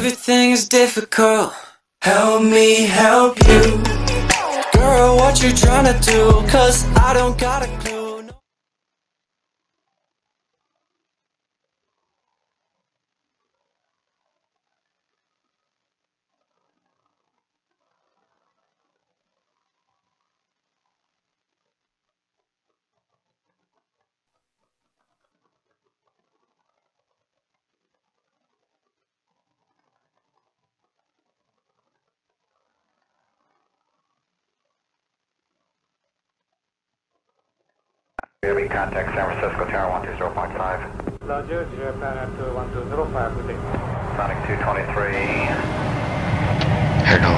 Everything is difficult. Help me help you. Girl, what you tryna do? Cause I don't got a clue. Jeju, contact San Francisco Tower 120.5. Roger, Japan up to 1205, good day. Sonic 223. Hello.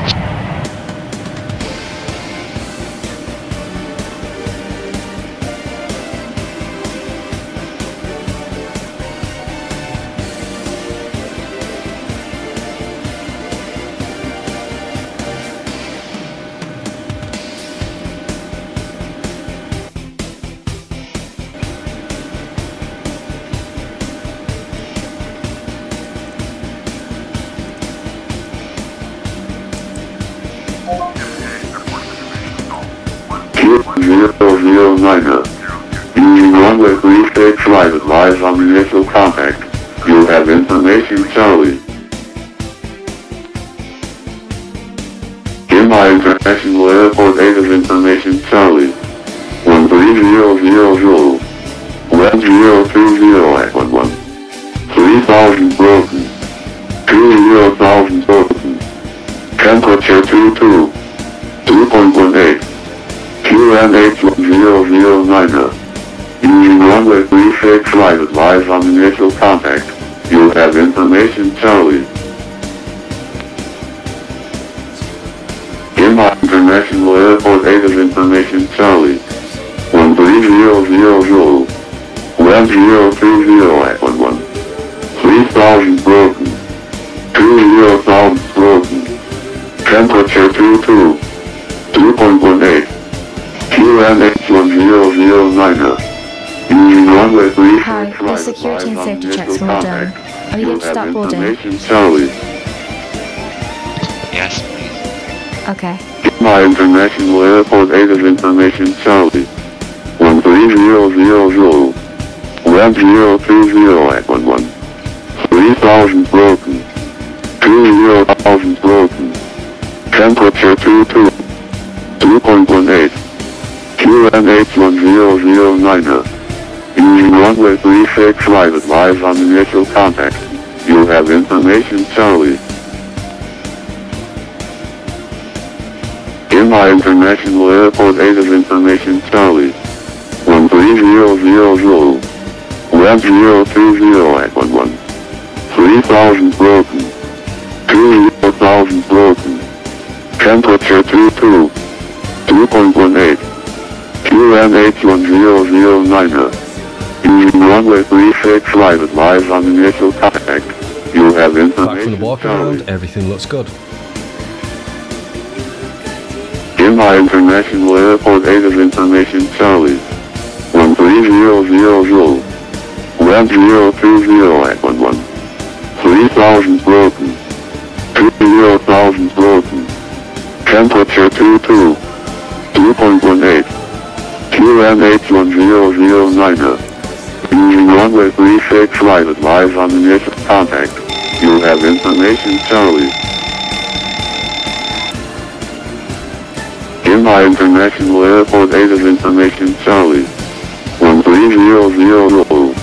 Using runway 36 right advise on initial contact. You have information Charlie. In my international airport 8 of information Charlie. 13000. 1020 at 11. 3000 broken. 20,000 broken. Temperature 22. 2.18. QNH1009. Using runway 36 right advise on initial contact. You have information Charlie. In my international airport 8 of information Charlie. 13000. 1020 at 11. 3000 broken. 20,000 broken. Temperature 22. 2.18. QNH1009. Using runway 36 Hi, right the security and advise on safety checks initial were all done. contact. Are we You good to have start boarding? information Charlie. Yes, please. Okay. My international airport 8 of information Charlie. 13000. 1020 at 11. 3000 broken. 20,000 broken. Temperature 22. 2.18. QNH1009. Using runway 36 right advise on initial contact. You have information Charlie. In my international airport 8 of information Charlie. 13000. 1020 at 11. 3000 broken. 20,000 broken. Temperature 22. 2.18. QNH1009. Using runway 36 right advise on initial contact. You have information Back from the walk Charlie. around, everything looks good. In my international airport 8 of information Charlie. 13000. 1020 at 11. 3000 broken. 20,000 broken. Temperature 22. 2.18. QNH1009. Using runway 36 right advise on initial contact. You have information Charlie. In my international airport 8 of information Charlie. 13000.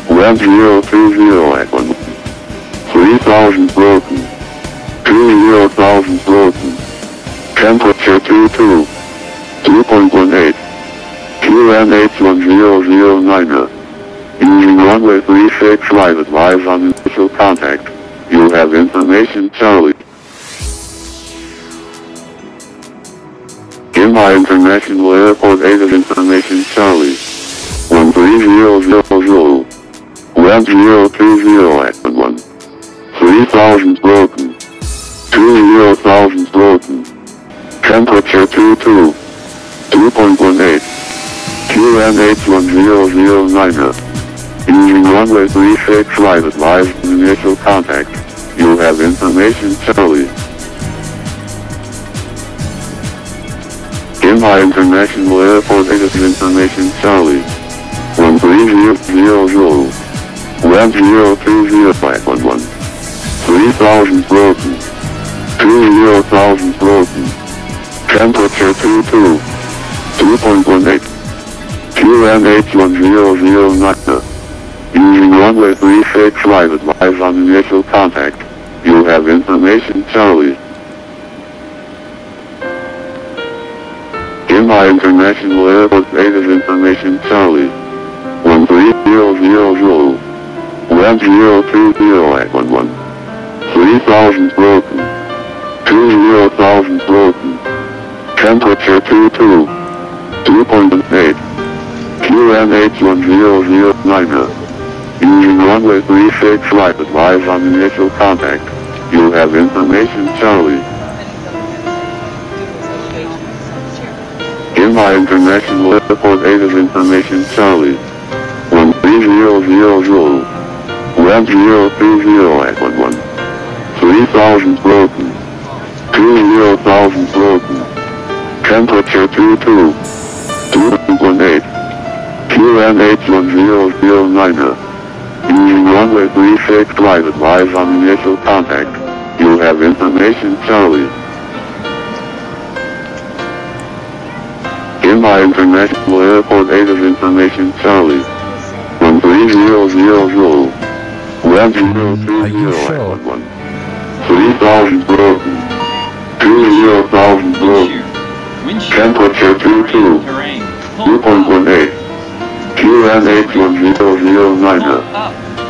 1020 at 11. 3000 broken. 20,000 broken. Temperature 22. 2.18. QNH1009. Using runway 36 right advise on initial contact. You have information Charlie. In my international airport 8 of information Charlie. 13000. 1020 at 11. 3000 broken. 20,000 broken. Temperature 22. 2.18. QNH1009. Using runway 36 right advise on initial contact. You have information Charlie. In my international airport it is information Charlie. 13000. 1020.11. 3000 broken. 20,000 broken. Temperature 22. 2.18. QNH1009. Using runway 36 right advise on initial contact. You have information Charlie. In my international airport 8 is information Charlie. 13000. 1020.11. 3000 broken. 20,000 broken. Temperature 22. 2.8. QNH1009. Using runway 36 right advise on initial contact. You have information Charlie. In my international airport 8 is information Charlie. 13000. 1020.11. 3000 broken. 20,000 broken. Temperature 22. 2.8. QNH1009. Using runway 36 right advise on initial contact. You have information Charlie. In my international airport 8 is information Charlie. 13000. 1020.11. 3000 broken. 20,000 broken. Temperature 22. 2.18. QNH1009.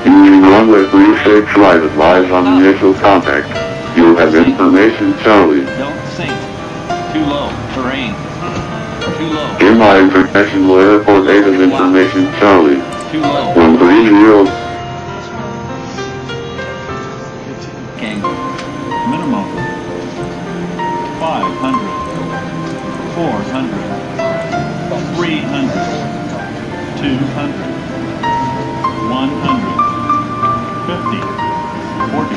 Using runway 36 right advise on initial contact. You have information Charlie. Don't sink. Too low. Terrain. Too low. In my international airport 8 is information Charlie. Too low. 130. Angle. Minimum. 500. 400. 300. 200. 100. 50. 40.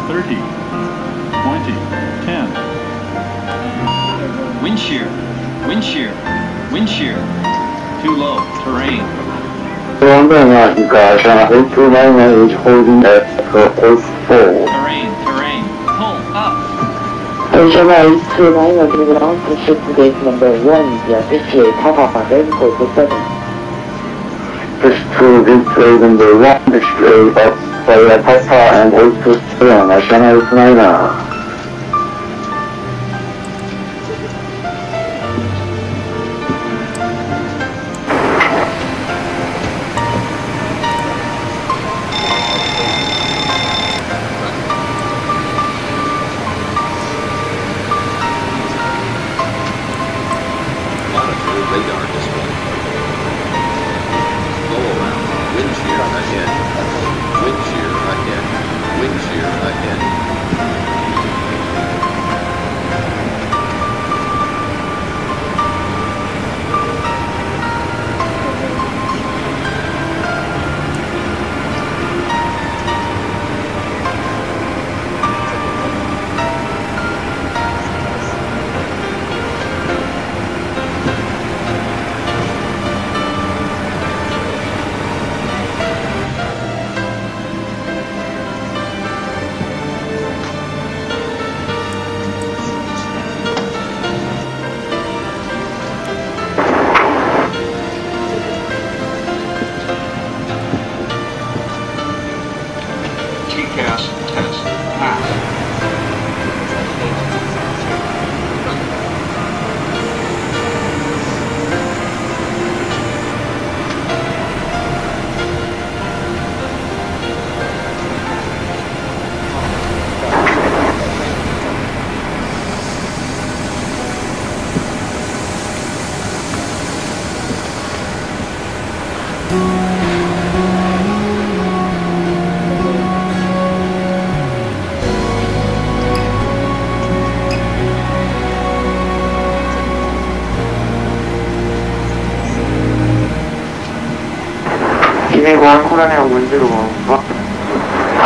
30. 20. 10. Wind shear. Wind shear. Wind shear. Too low. Terrain. London, Uganda, A299 is holding at course 4. Terrain. Terrain. Pull up. Arizona A299 is ground to ship gate number 1, the official Papa, then code 7. Push to display number 1, display of Flytampa and also National A299.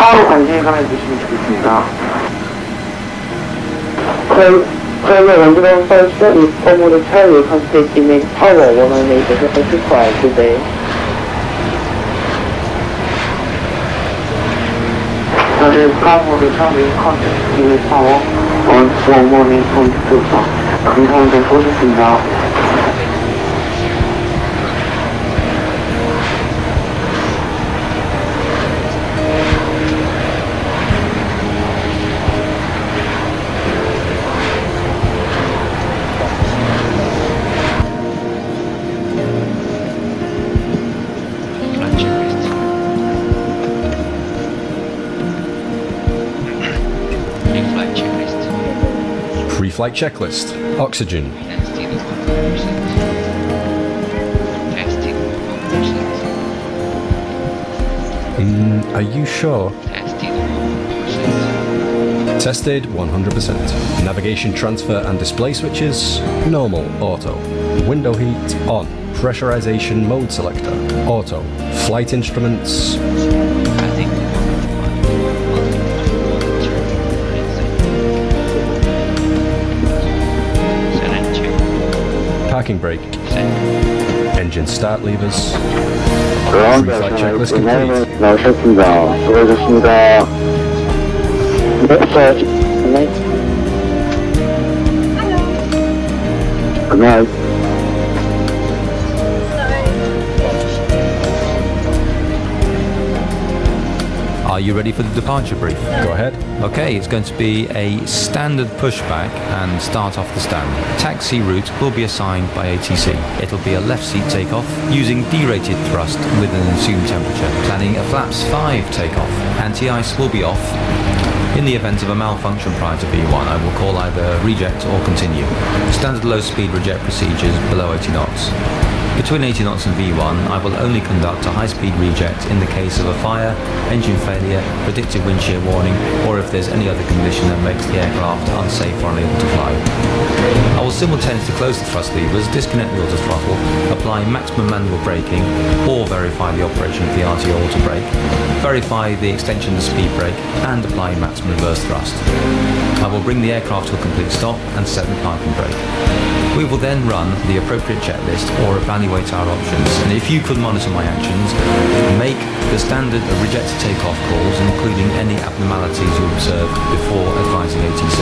차로 관심을 주시면 좋겠습니다. Further rendering first study formal detail constituting power 108 is required today. Study power determining constituting power 108.24 감사합니다. 수고하셨습니다. Pre-flight checklist. Oxygen. Are you sure? Tested 100%. Navigation transfer and display switches, normal, auto. Window heat, on. Pressurization mode selector, auto. Flight instruments. Parking brake. Engine start levers. Pre-flight checklist complete. 나오셨습니다. 수고하셨습니다. Good night. Are you ready for the departure brief? Go ahead. Okay, it's going to be a standard pushback and start off the stand. Taxi route will be assigned by ATC. It'll be a left seat takeoff using derated thrust with an assumed temperature. Planning a flaps 5 takeoff. Anti-ice will be off. In the event of a malfunction prior to V1, I will call either reject or continue. Standard low speed reject procedures below 80 knots. Between 80 knots and V1, I will only conduct a high-speed reject in the case of a fire, engine failure, predicted wind shear warning, or if there's any other condition that makes the aircraft unsafe or unable to fly. I will simultaneously close the thrust levers, disconnect the auto throttle, apply maximum manual braking, or verify the operation of the RTO auto brake, verify the extension of the speed brake, and apply maximum reverse thrust. I will bring the aircraft to a complete stop and set the parking brake. We will then run the appropriate checklist or evaluate our options, and if you could monitor my actions, make the standard reject takeoff calls, including any abnormalities you observe before advising ATC.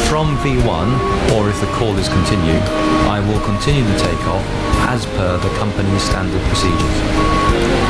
From V1, or if the call is continued, I will continue the takeoff as per the company's standard procedures.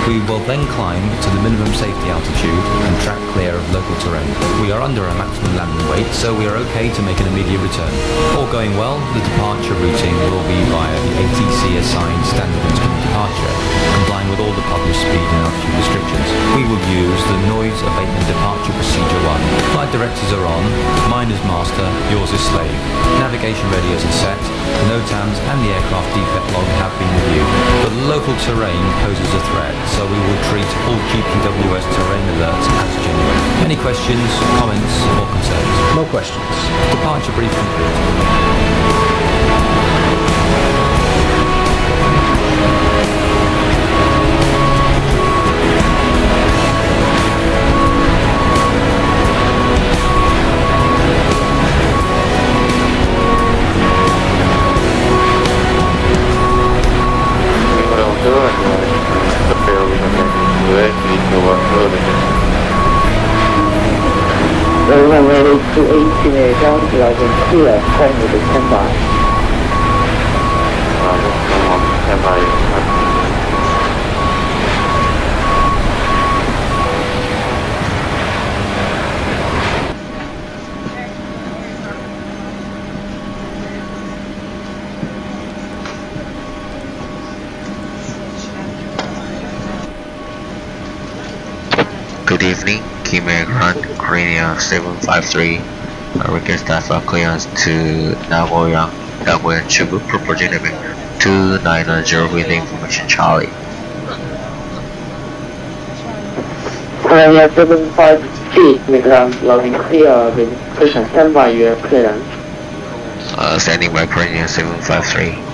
We will then climb to the minimum safety altitude and track clear of local terrain. We are under our maximum landing weight, so we are okay to make an immediate return. All going well, the departure routing will be via the ATC assigned standard instrument departure, complying with all the published speed and altitude restrictions. We will use the noise abatement departure procedure 1. Flight directives are on, mine is master, yours is slave. Navigation radios are set, the NOTAMs and the aircraft defect log have been reviewed. But local terrain poses a threat, so we will treat all GPWS terrain alerts as genuine. Any questions, comments or concerns? No questions. Departure brief complete. Runway 218의 ground logging clear, calling with standby. Good evening, Kime Grand Korea 753. Request staff clearance to Nagoya and Chubu, proposing level 290 with information Charlie. Korea 753, ground logging clear with cushion standby your clearance. Standing by Korea 753.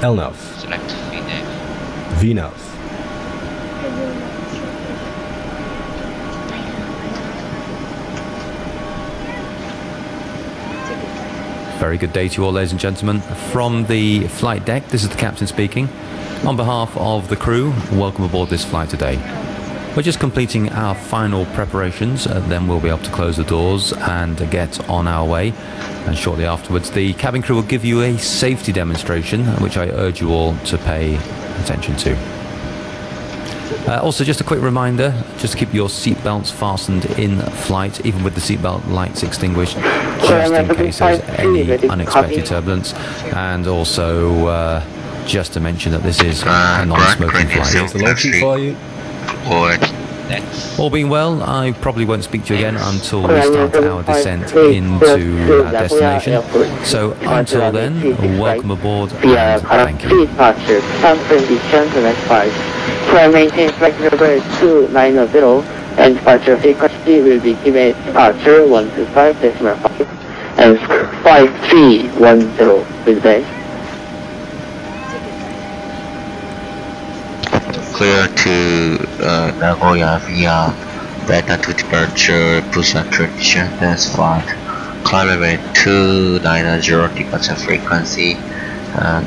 LNAV. Select VNAV. VNAV. Very good day to you all, ladies and gentlemen. From the flight deck, this is the captain speaking. On behalf of the crew, welcome aboard this flight today. We're just completing our final preparations, then we'll be able to close the doors and get on our way. And shortly afterwards, the cabin crew will give you a safety demonstration, which I urge you all to pay attention to. Also, just a quick reminder, just to keep your seatbelts fastened in flight, even with the seatbelt lights extinguished, just in case there's any unexpected turbulence. And also, just to mention that this is a non-smoking flight. Here's the load sheet for you. All being well, I probably won't speak to you again until we start our descent into our destination. So until then, welcome aboard and thank you. Flight maintain flight number 290 and departure frequency will be given departure 125.5 and 5310 with base. Clear to Nagoya via Beta to departure Busan transition, that's flight. Climb rate 290 departure frequency,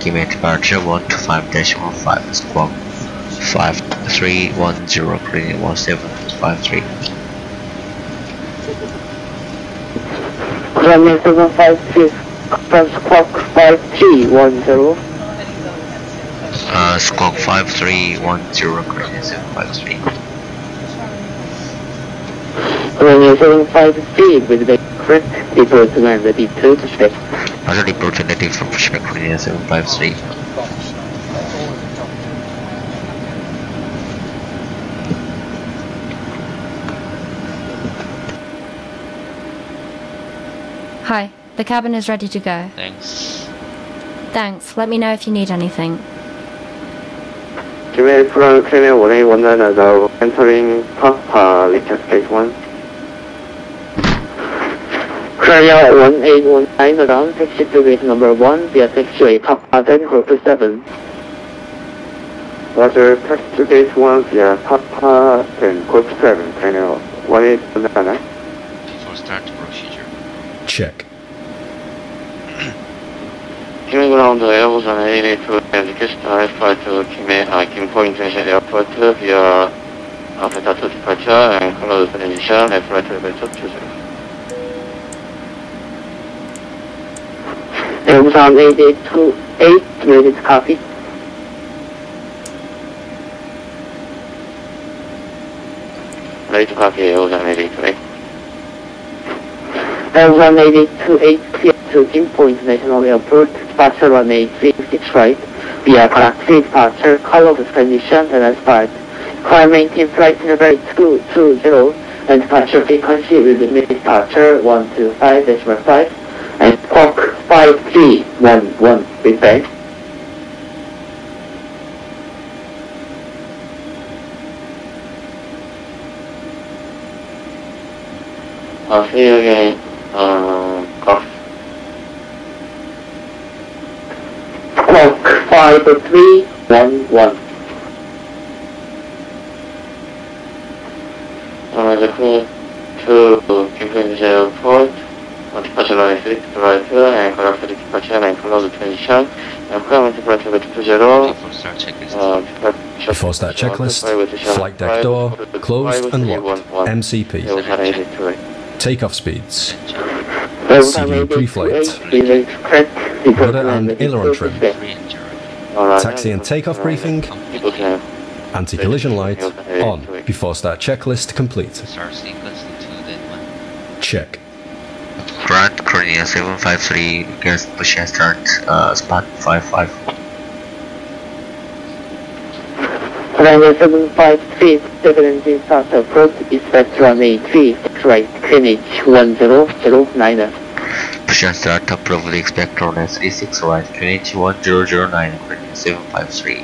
given departure 125.15, squawk 5310, clearing 1753. Runway 756, squawk 5310. Squawk 5310, clearing 753. Runway 753 with the correct report to land ready to pushback. Other report relative from pushback, clearing 753. Hi, the cabin is ready to go. Thanks. Thanks, let me know if you need anything. Given from Premier 1A19 now entering Papa Richard Space 1. Premier 1819 around taxi to gate number 1 via taxiway Papa 10 Group 7. Roger, taxi to gate 1 via Papa 10 Group 7, Premier 1819. Before start procedure. Check. Ground Busan A2 and request flight to Kimpo International Airport via Beta to departure and close transition and flight level 20. Busan A28 ready to copy. Ready to copy Busan A28. Busan A28 clear to Kimpo International Airport. Departure runway 36 right via Galaxy departure, color transition and aspart. Climb maintain flight number 220 and departure frequency will be mid departure 125.5 and squawk 5311 with base. I'll see you again. Cough. Squawk 5311. The clear to Gigabyte Airport, departure runway 6 right and correct departure and close the transition. And current departure with 20. Before start checklist, flight deck door, closed and locked, MCP. Takeoff speeds. CD pre-flight. Rudder and aileron trim. Taxi and takeoff briefing. Anti-collision light on. Before start checklist complete. Check. Grant Korea 753, guest push and start, spot 55. Runway 753, 7 engine start approach, expect runway 36 right, Greenwich 1009. Push and start approved, expect runway 36 right, Greenwich 1009, Korea 753.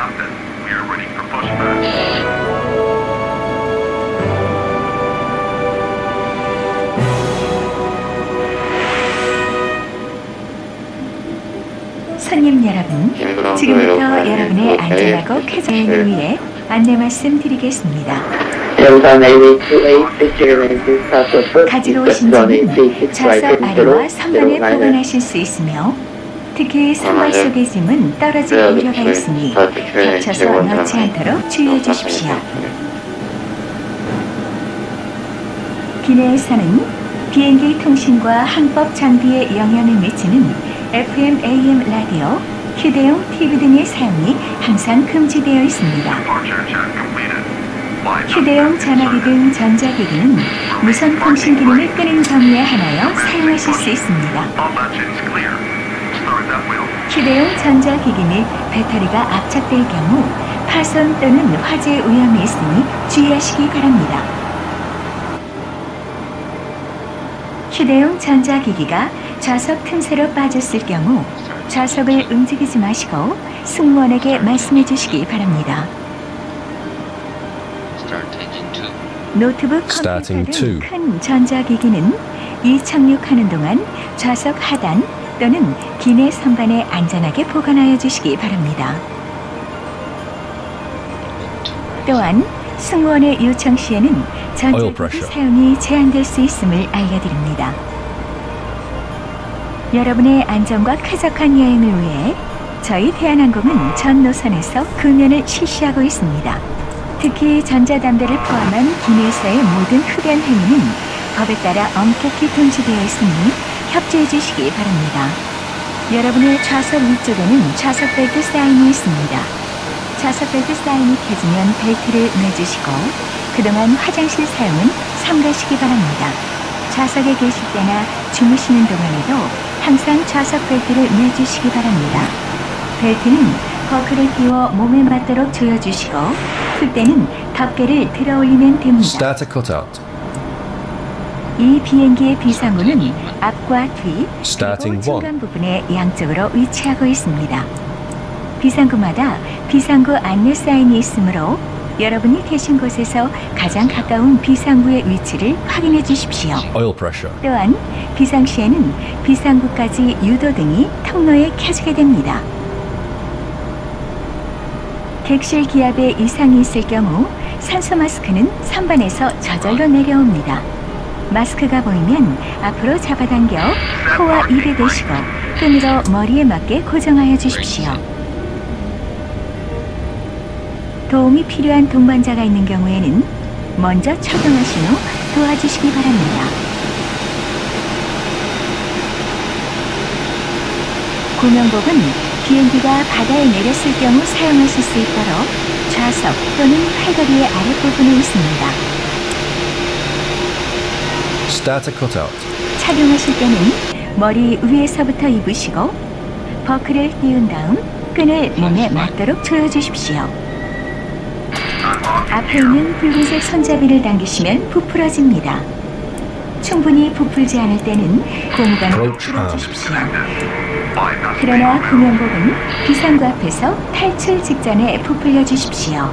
Captain. We are ready for pushback. 손님 여러분, 지금부터 여러분의 안전하고 쾌적을 위해 안내 말씀 드리겠습니다. 가지러 오신 짐은 좌석 아래와 선반에 보관하실 수 있으며 특히 선반 속의 짐은 떨어질 우려가 있으니 겹쳐서 넣지 않도록 주의해 주십시오. 기내에서는 비행기 통신과 항법 장비에 영향을 미치는 FM, AM 라디오, 휴대용 TV 등의 사용이 항상 금지되어 있습니다. 휴대용 전화기 등 전자기기는 무선 통신 기능을 끄는 경우에 한하여 사용하실 수 있습니다. 휴대용 전자기기 및 배터리가 압착될 경우 파손 또는 화재 위험이 있으니 주의하시기 바랍니다. 휴대용 전자기기가 좌석 틈새로 빠졌을 경우 좌석을 움직이지 마시고 승무원에게 말씀해 주시기 바랍니다. 노트북 컴퓨터 등 큰 전자기기는 이착륙하는 동안 좌석 하단 또는 기내 선반에 안전하게 보관하여 주시기 바랍니다. 또한 승무원의 요청 시에는 전자기기 사용이 제한될 수 있음을 알려드립니다. 여러분의 안전과 쾌적한 여행을 위해 저희 대한항공은 전 노선에서 금연을 실시하고 있습니다. 특히 전자담배를 포함한 기내에서의 모든 흡연 행위는 법에 따라 엄격히 금지되어 있으니 협조해 주시기 바랍니다. 여러분의 좌석 위쪽에는 좌석 벨트 사인이 있습니다. 좌석 벨트 사인이 켜지면 벨트를 매주시고 그동안 화장실 사용은 삼가시기 바랍니다. 좌석에 계실 때나 주무시는 동안에도 항상 좌석 벨트를 매주시기 바랍니다. 벨트는 버클을 끼워 몸에 맞도록 조여주시고 풀 때는 덮개를 들어 올리면 됩니다. 이 비행기의 비상구는 앞과 뒤, 그리고 중간 부분에 양쪽으로 위치하고 있습니다. 비상구마다 비상구 안내 사인이 있으므로 여러분이 계신 곳에서 가장 가까운 비상구의 위치를 확인해 주십시오. 또한 비상시에는 비상구까지 유도등이 통로에 켜지게 됩니다. 객실 기압에 이상이 있을 경우 산소 마스크는 선반에서 저절로 내려옵니다. 마스크가 보이면 앞으로 잡아당겨 코와 입에 대시고 끈으로 머리에 맞게 고정하여 주십시오. 도움이 필요한 동반자가 있는 경우에는 먼저 착용하신 후 도와주시기 바랍니다. 구명복은 비행기가 바다에 내렸을 경우 사용하실 수 있도록 좌석 또는 팔걸이의 아랫부분에 있습니다. 착용하실 때는 머리 위에서부터 입으시고 버클을 띄운 다음 끈을 몸에 맞도록 조여주십시오. 앞에 있는 붉은색 손잡이를 당기시면 부풀어집니다. 충분히 부풀지 않을 때는 고무관을 풀어주십시오. 그러나 구명복은 비상구 앞에서 탈출 직전에 부풀려 주십시오.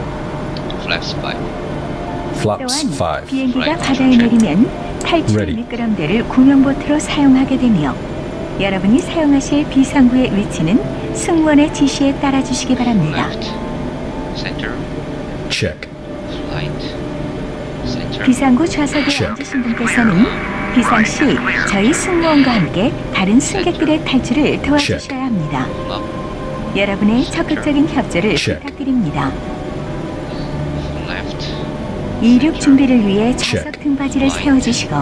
또한 비행기가 바다에 내리면 탈출 미끄럼대를 구명보트로 사용하게 되며 여러분이 사용하실 비상구의 위치는 승무원의 지시에 따라 주시기 바랍니다. 비상구 좌석에 앉으신 분께서는 비상시 저희 승무원과 함께 다른 승객들의 탈출을 도와주셔야 합니다. 여러분의 적극적인 협조를 부탁드립니다. 이륙 준비를 위해 좌석 등받이를 세워주시고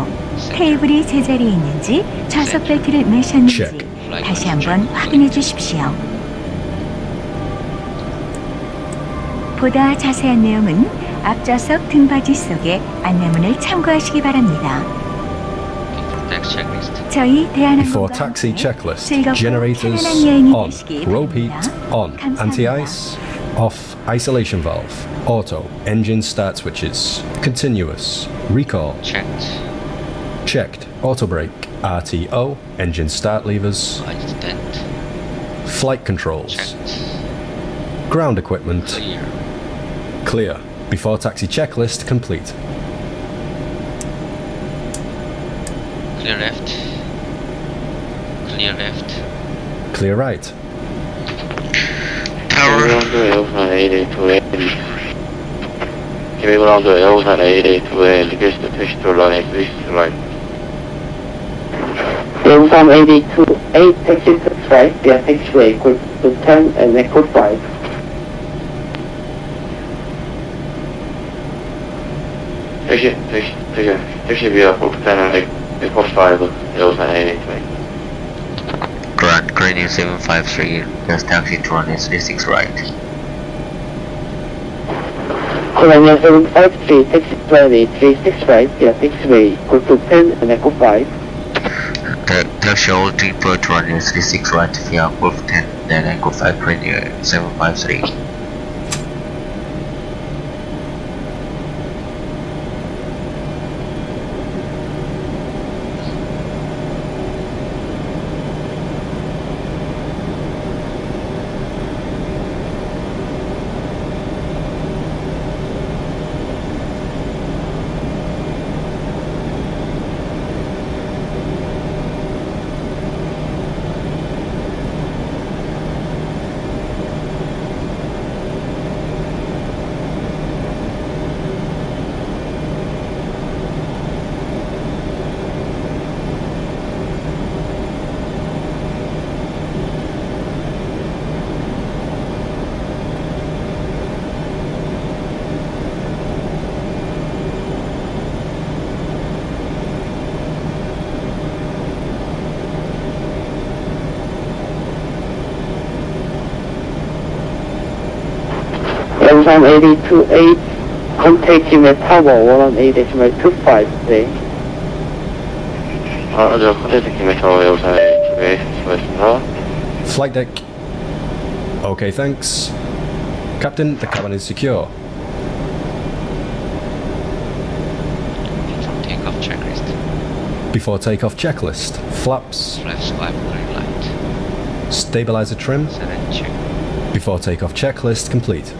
테이블이 제자리에 있는지 좌석 벨트를 매셨는지 다시 한번 확인해 주십시오. 보다 자세한 내용은 앞좌석 등받이 속의 안내문을 참고하시기 바랍니다. 저희 Before taxi checklist, generators on, rope heat on, anti-ice off, isolation valve, auto, engine start switches, continuous, recall, checked, auto brake, RTO, engine start levers, flight controls, Ground equipment. Clear. Before taxi checklist complete. Clear left. Clear left. Clear right. Tower. 에어산 882A. 기미그라운드 에어산 882A. 리퀘스트 택시 to run exit right. 에어산 882A taxi to right via taxiway equal to 10 and equal 5. 택시 via equal 10 and equal 5. 에어산 882A. Grand Cranium 753. Just taxi to run S36 right. Colonial 753, taxi 36 right via taxiway equal to 10 and equal 5. Taxi all deeper to run S36 right via Golf 10, then Echo 5 Cranium 753. Earthbound 828, contact Gmail Tower 118.25 today. 저 컨택트 Gmail Tower 에어산 828 수고했습니다. Flight deck. Okay, thanks. Captain, the cabin is secure. Takeoff checklist. Before takeoff checklist. Flaps. Flaps 5 green light. Stabilizer trim. 7 check. Before takeoff checklist complete.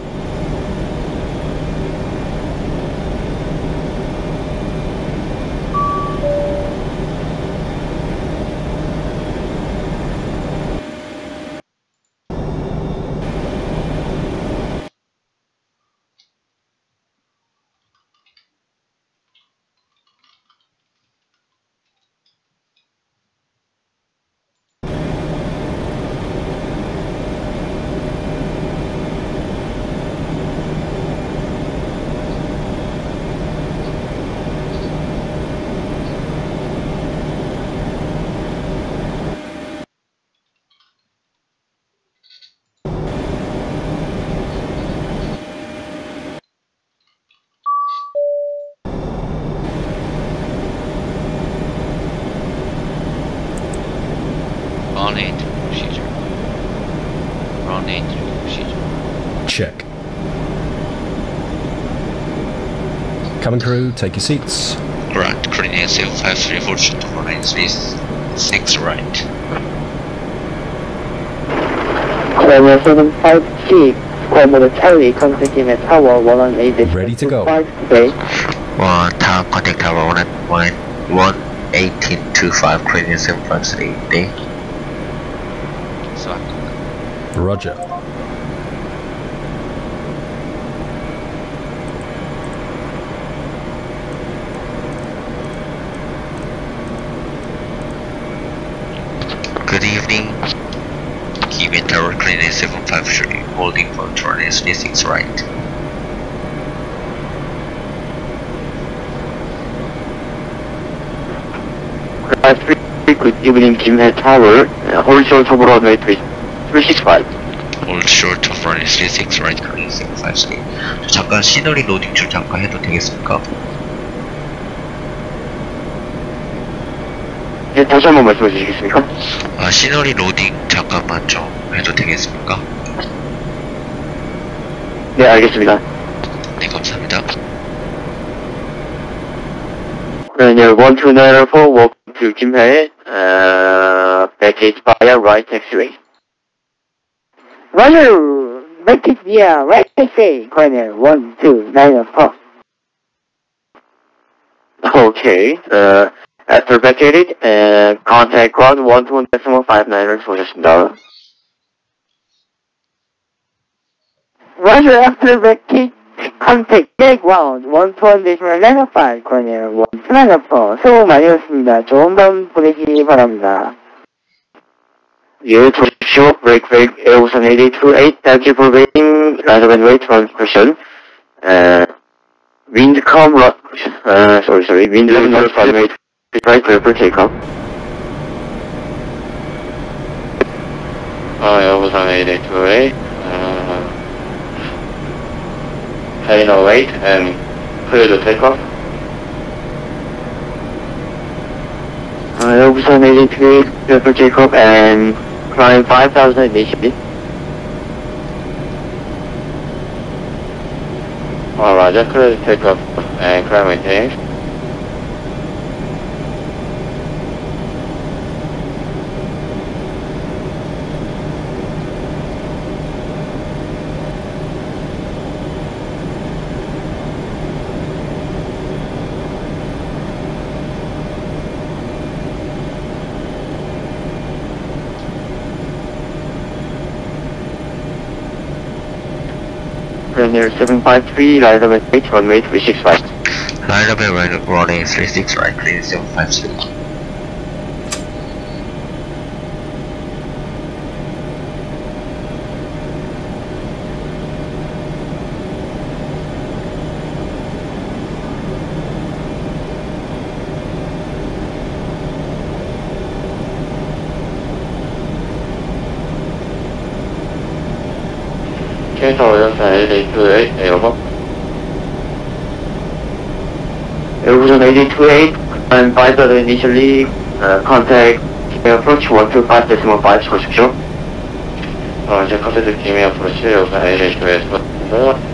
Run 8 procedure. Run 8 procedure. Check. Cabin crew, take your seats. Grand Cranium 753 fortune to run space 6 right. Colonial 756, Squadron Charlie, contact Gmail Tower 118.25 Ready to go. today. Tower contact tower 118.25 Cranium 753 day. Roger. Good evening. Gigabyte Tower Cranium 753, holding for turn S36 right. Good evening, Gmail Tower, hold short of runway 365. Hold short of runway 36 right, Cranium 753. 잠깐 시너리 로딩 중 잠깐 해도 되겠습니까? 네, 다시 한번 말씀해 주시겠습니까? 시너리 로딩 잠깐만 좀 해도 되겠습니까? 네, 알겠습니다. 네, 감사합니다. Cranial 12904, walk to Gmail, baggage via right taxiway. Roger! Vectis via right SA, corner 1294. Okay, after vacated, contact ground 12.59ers 오셨습니다. Roger, after vacate, contact ground 12.95, corner 1294. 수고 많이 했습니다. 좋은 밤 보내시기 바랍니다. 예, 들어오십시오. break, Air-Busan 8828, thank you for waiting, radar and wait for question. Wind calm, wind 11 knots, runway 25, clear for takeoff. Air-Busan 8828, heading await and clear the takeoff. Air-Busan 8828, clear for takeoff and climb 5,000 initially. Roger, clear the takeoff and climb maintain. Premier 753, line up at 8, runway 365. Line up at runway 36 right, clear 753. Air-Busan 8828, over. Air-Busan 8828, and 5,000 initially, contact approach 125.5 주십시오. 이제 컨택트 김해 approach Air-Busan 8828에서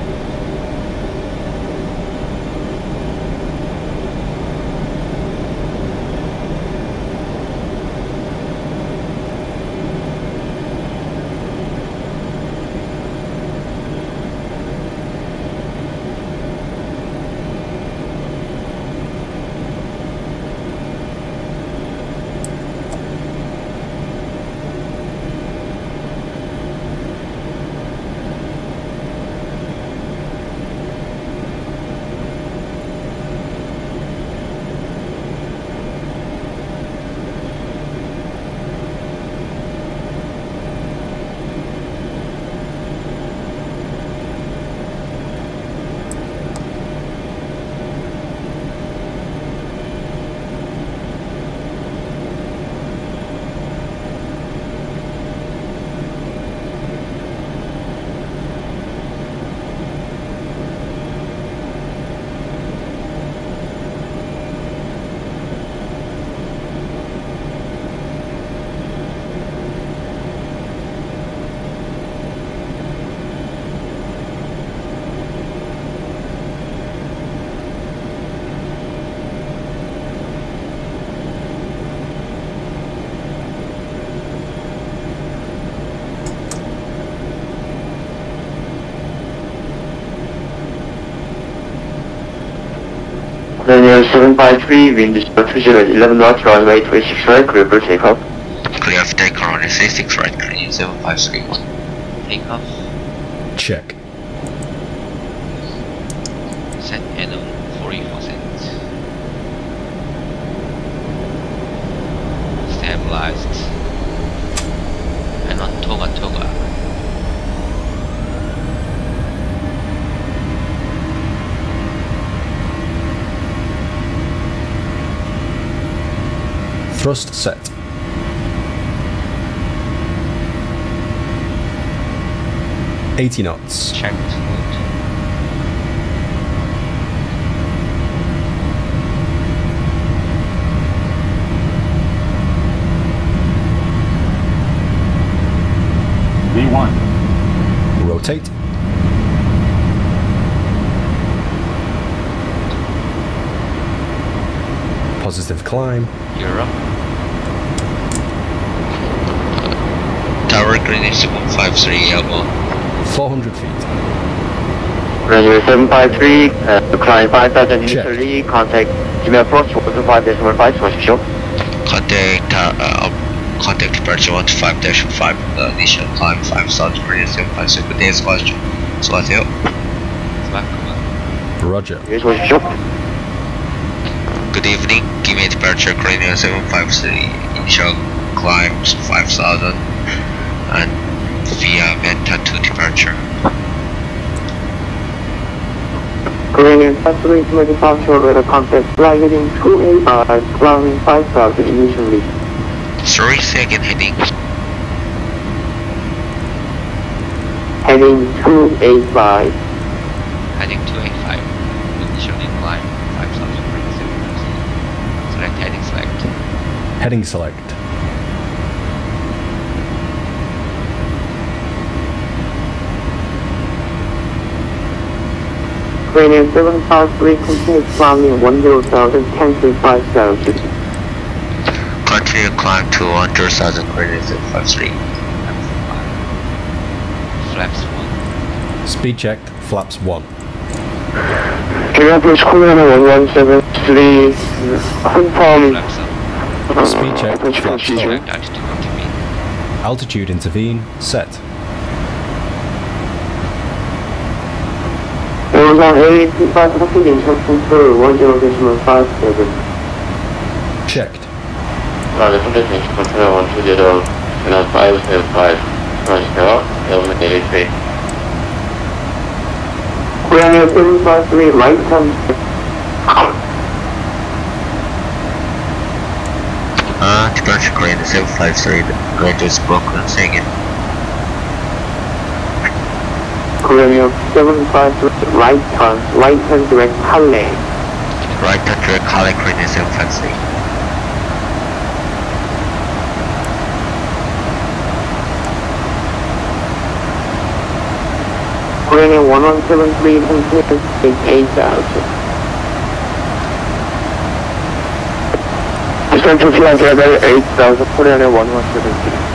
Daniel 753, wind is 20 at 11 knots, runway 26 right, clear for takeoff. Clear for takeoff, runway 36 right, clear 753. Takeoff. Check. Set head on 40%. Stabilized. And on Toga. Thrust set. $80 knots. Checked. V1. Rotate. Positive climb. You're up. Tower Greenwich 153 elbow. 400 feet. Runway 753, climb 5,000 initially, contact Gmail approach 125.5, 수고하십시오. Contact departure 125-5, initial climb 5,000 radius 756. Good day, 수고하세요. Roger. 예, 수고하십시오. Good evening, Gigabyte departure Korea 753, initial climbs 5,000 and via Meta 2 departure. Korean Pacific departure with a contact flying 285, climbing 5,000 initially. Sorry, say again, heading. Heading 285. Heading 285, initially climb 5,000 radius 756. Select heading select. Heading select. Korean 753 continues climbing 10,000, cancel 5,000. Continue climb to 100,000 radius 753. Flaps 1. Speed check, flaps 1. Korean Bridge Korean 1173, confirm. Speed check, flaps 4. Select altitude intervene. Altitude intervene, set. Orbx 85 traffic instruction for 10.57. Checked. Roger, contact control 120, and 575, 수고하십시오. 1183. Korean 753, right hand. Departure Korea 753, the range is broken, say again. Korean 753, right hand direct Halle. Right hand direct Halle Korea 753. Korean 1173, continues 8,000. Descent to flight level 8,000, Korean 1173.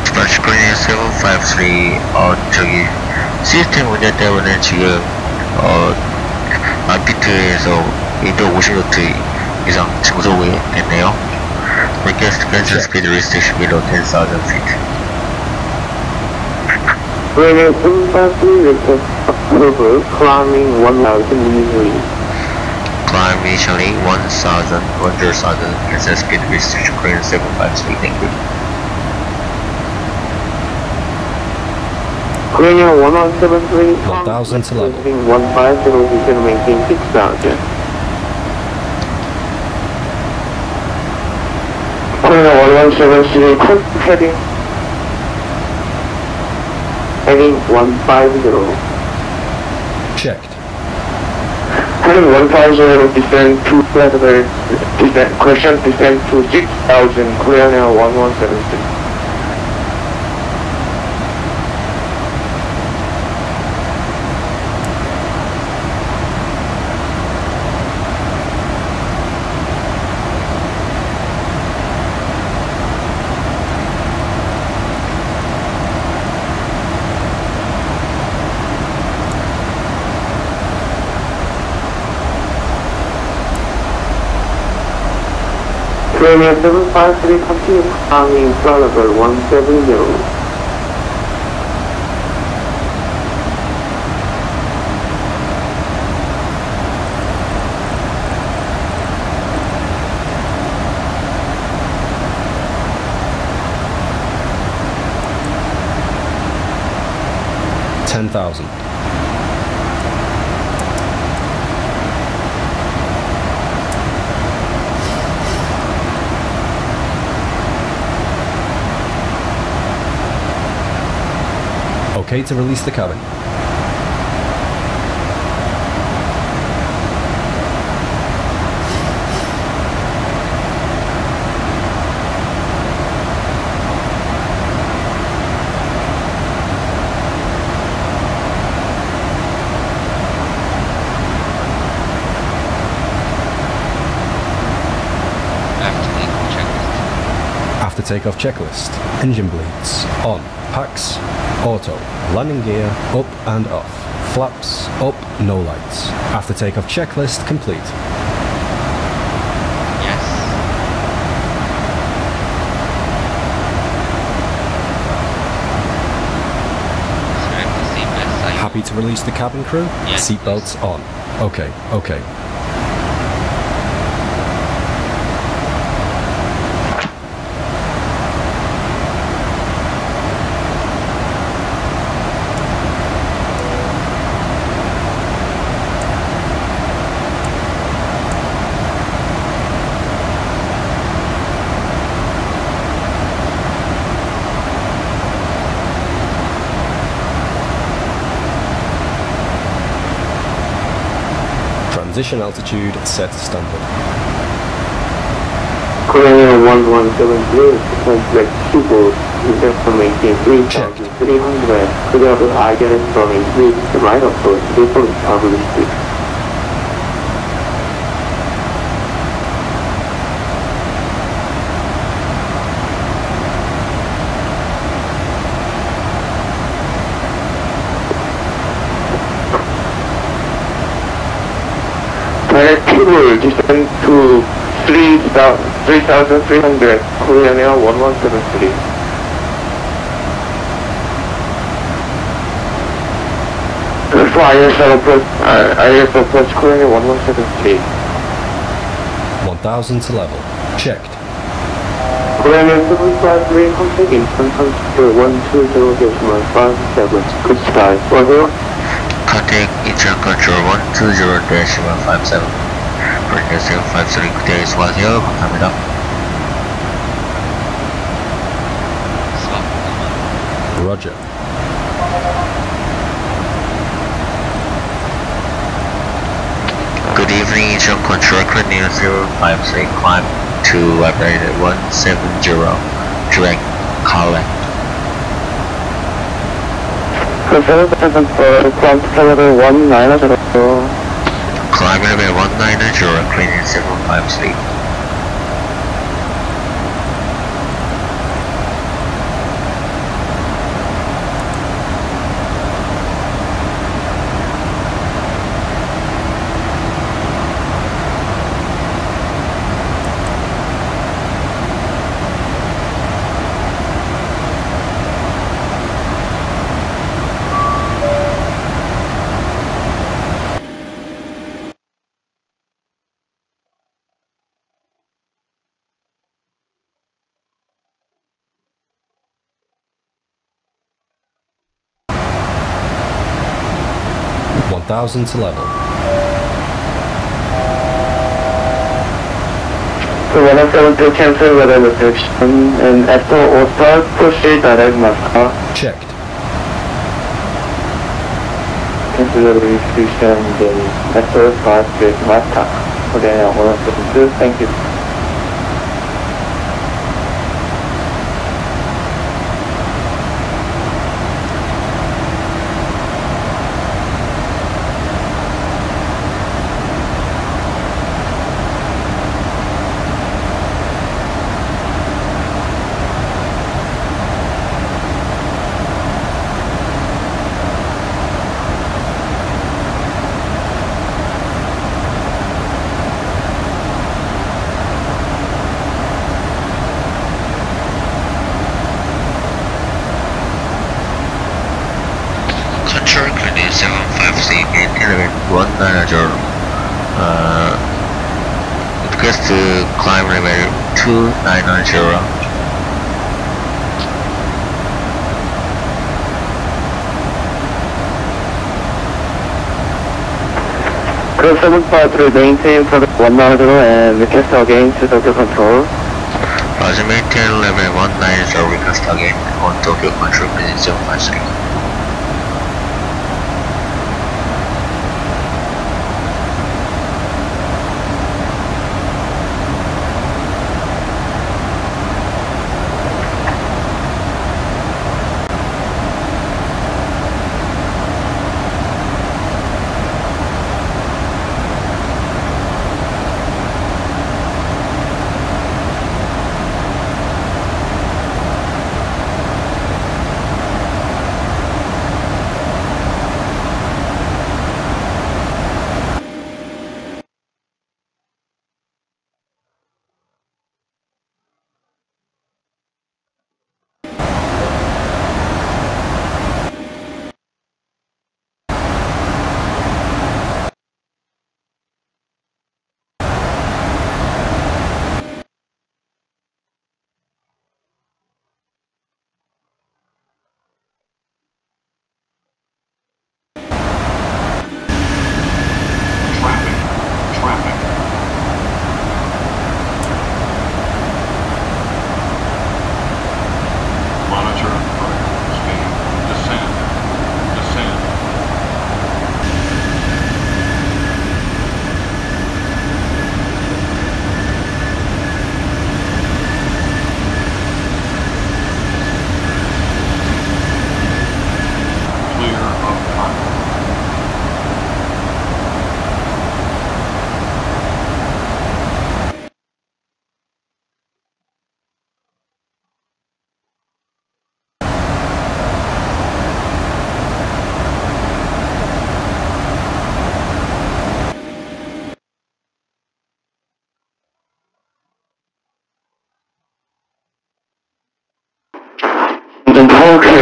Departure Korea 753, 저기 시스템 문제 때문에 지금 RPT에서 250노트 이상 증속이 됐네요. Request cancel speed restriction below 10,000 feet. Korean 753, request approval, climbing 1,000 easily. Climb initially 1,000, 100,000, cancel speed restriction Korea 753, thank you. Korean 1173, 1,000 to level. 150, we can maintain 6,000. Korean 1173, heading 150. Checked. Heading 1,000, descend to flat level, question descend to 6,000, Korean 1173. Korean 753, continue climbing flight level 170. $10,000. Okay to release the cabin. After takeoff checklist. Engine bleeds. On. Packs. Auto. Landing gear. Up and off. Flaps. Up. No lights. After takeoff checklist complete. Happy to release the cabin crew? Yes. Seatbelts on. Okay, okay. Transition altitude set to standard. Korea 1173, complex Chubu, reserve to maintain 3,300, clear to Against from increase the right approach, before established. People descend to 3,300, Korean Air 1173. For ISL approach, Korean Air 1173. 1000 to level. Checked. Korean Air 753, contact Incheon 120.57. Good sky. Over. Contact Incheon Control 120.57. Frequency 53 그대의 수고하세요. 감사합니다. Roger. Good evening, Incheon Control Korea 053, climb to vibrator 170, direct collect. Climb to level 190. Climb level 190, cleaning 753. Thousand to level. So 172 cancel weather restriction and after all start proceed direct master. Checked. Cancel weather restriction then after start direct master. Okay, 172, thank you. Request to climb level 2990. Crew 753 maintain for the 190 and request again to Tokyo Control. Roger, maintain level 190, request again on Tokyo Control, present 753.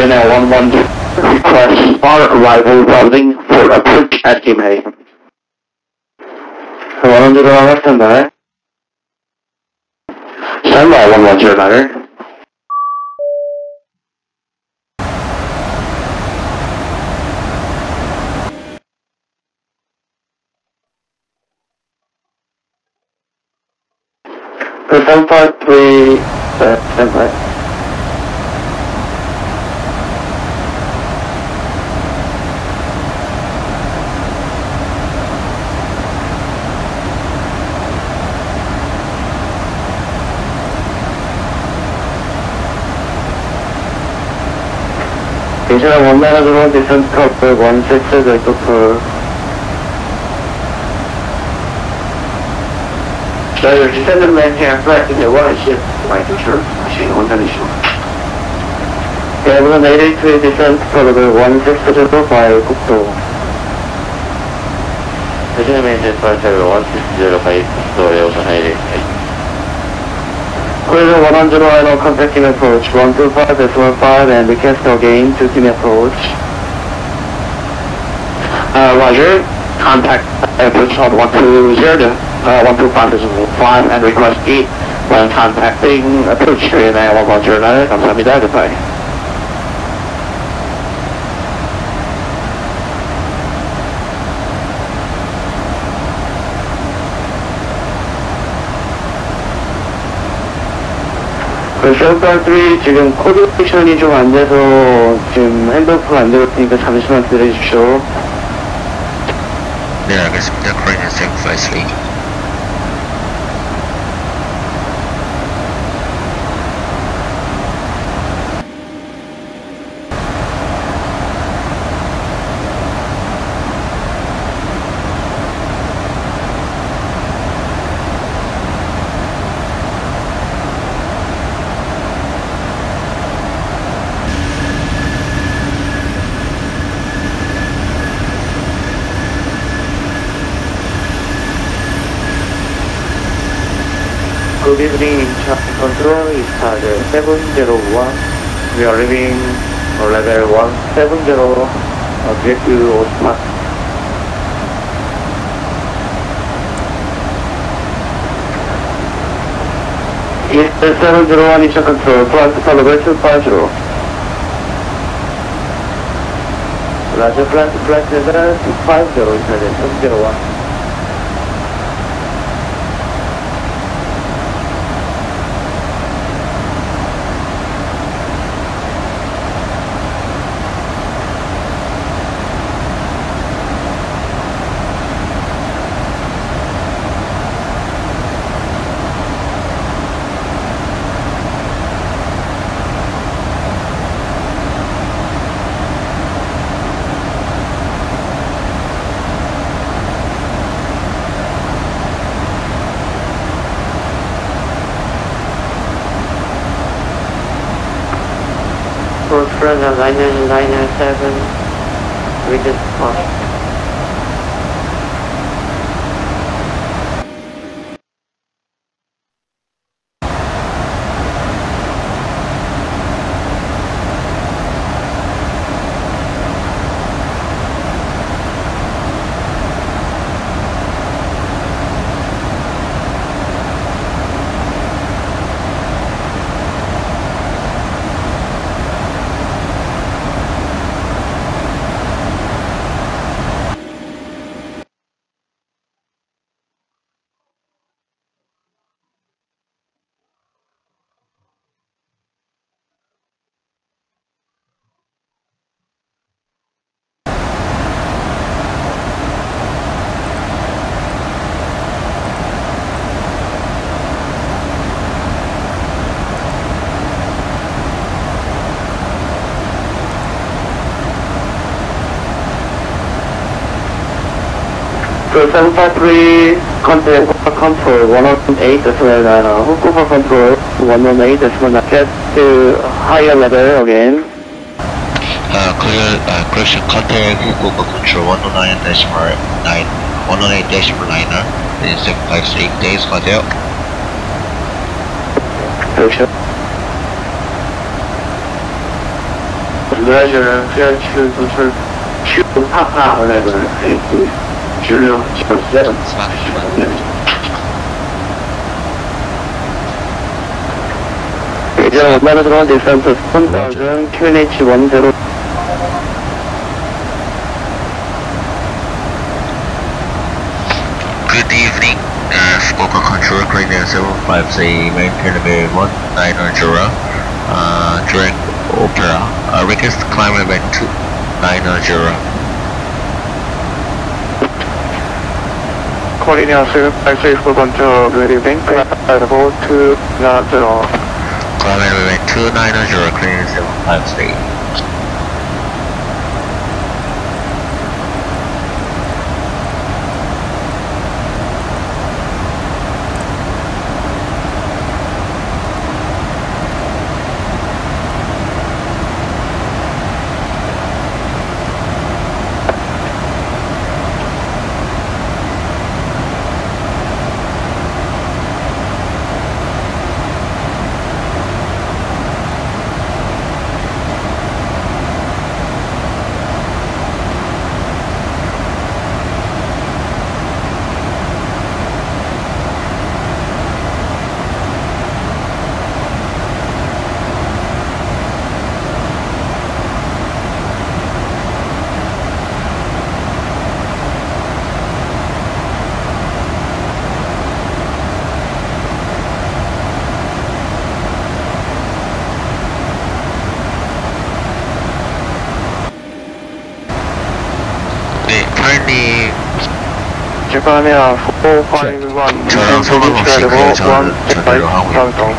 QNL11 request our arrival routing for approach at Kimhei. 110 standby. Standby 110 ladder. Percent 53 standby. Incheon 1 manager descent cover 16 Ezdok. So your descendant man here, flight in the water ship, my teacher, machine 192. Cabin 83 descent cover 1605 국도. Descendant man flight level 1605 국도 Ocean Highway. Cruiser 100 final contact team approach 125S15 and request again to team approach. Roger. Contact approach on 120 125S15 and request E when contacting approach area 110 감사합니다. Goodbye. 셀프3 지금 코디네이션이 좀 안 돼서 지금 핸드오프가 안 되고 있으니까 잠시만 기다려 주십시오. 네, 알겠습니다. 코리안 753. Good evening, Incheon Control is charge 701. We are leaving level 170, objective Osman. East 701 Incheon Control, flight to level 250. Roger, flight level 250, Incheon 701. Front 997, we just passed. So 753 control 108 decimal Hookupa control 118 decimal get to higher level again. Correction contact Hookupa control 109.9 108.9 in 758 days hotel. Correction. 드라이저는 CR7 도출 QHH LFPG 주류 7. 이제 얼마나 들어간 디스턴스 1000 QNH10. Good evening, Fukuoka Control Korea 753 maintain level 190, direct opera, request climb level 290. Korea 753 for control, good evening, level 290. Climb level 290, Korea 753. Japan 451 저랑 상관없이 그냥 저대로 하고 있어요.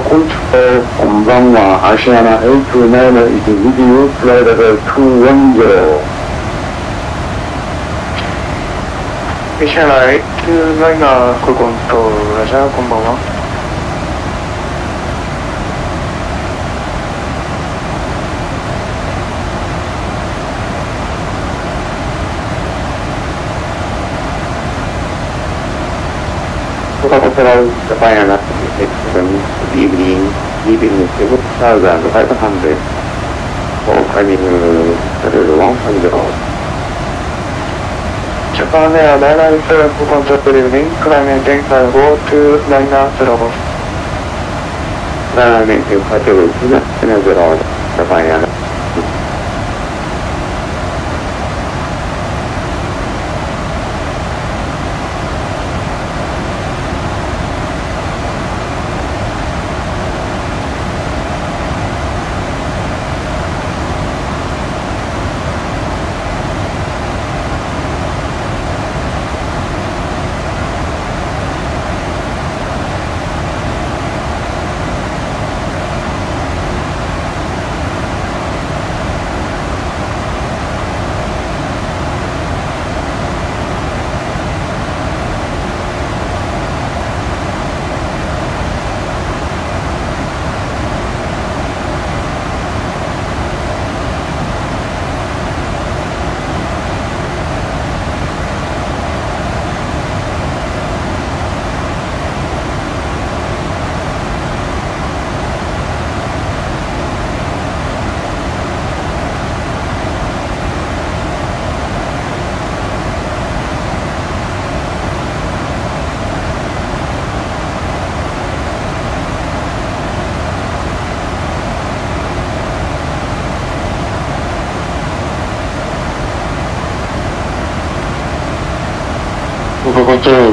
Control こんばんは。芦穴829 is with you, flight level 210. Asiana 829 call control, Russia, こんばんは。Hotel Japan excellent evening, leaving 7,500 for climbing level 100. Japan Air 997 for control, good evening, climbing level 290. Climbing level 290, Japan Air.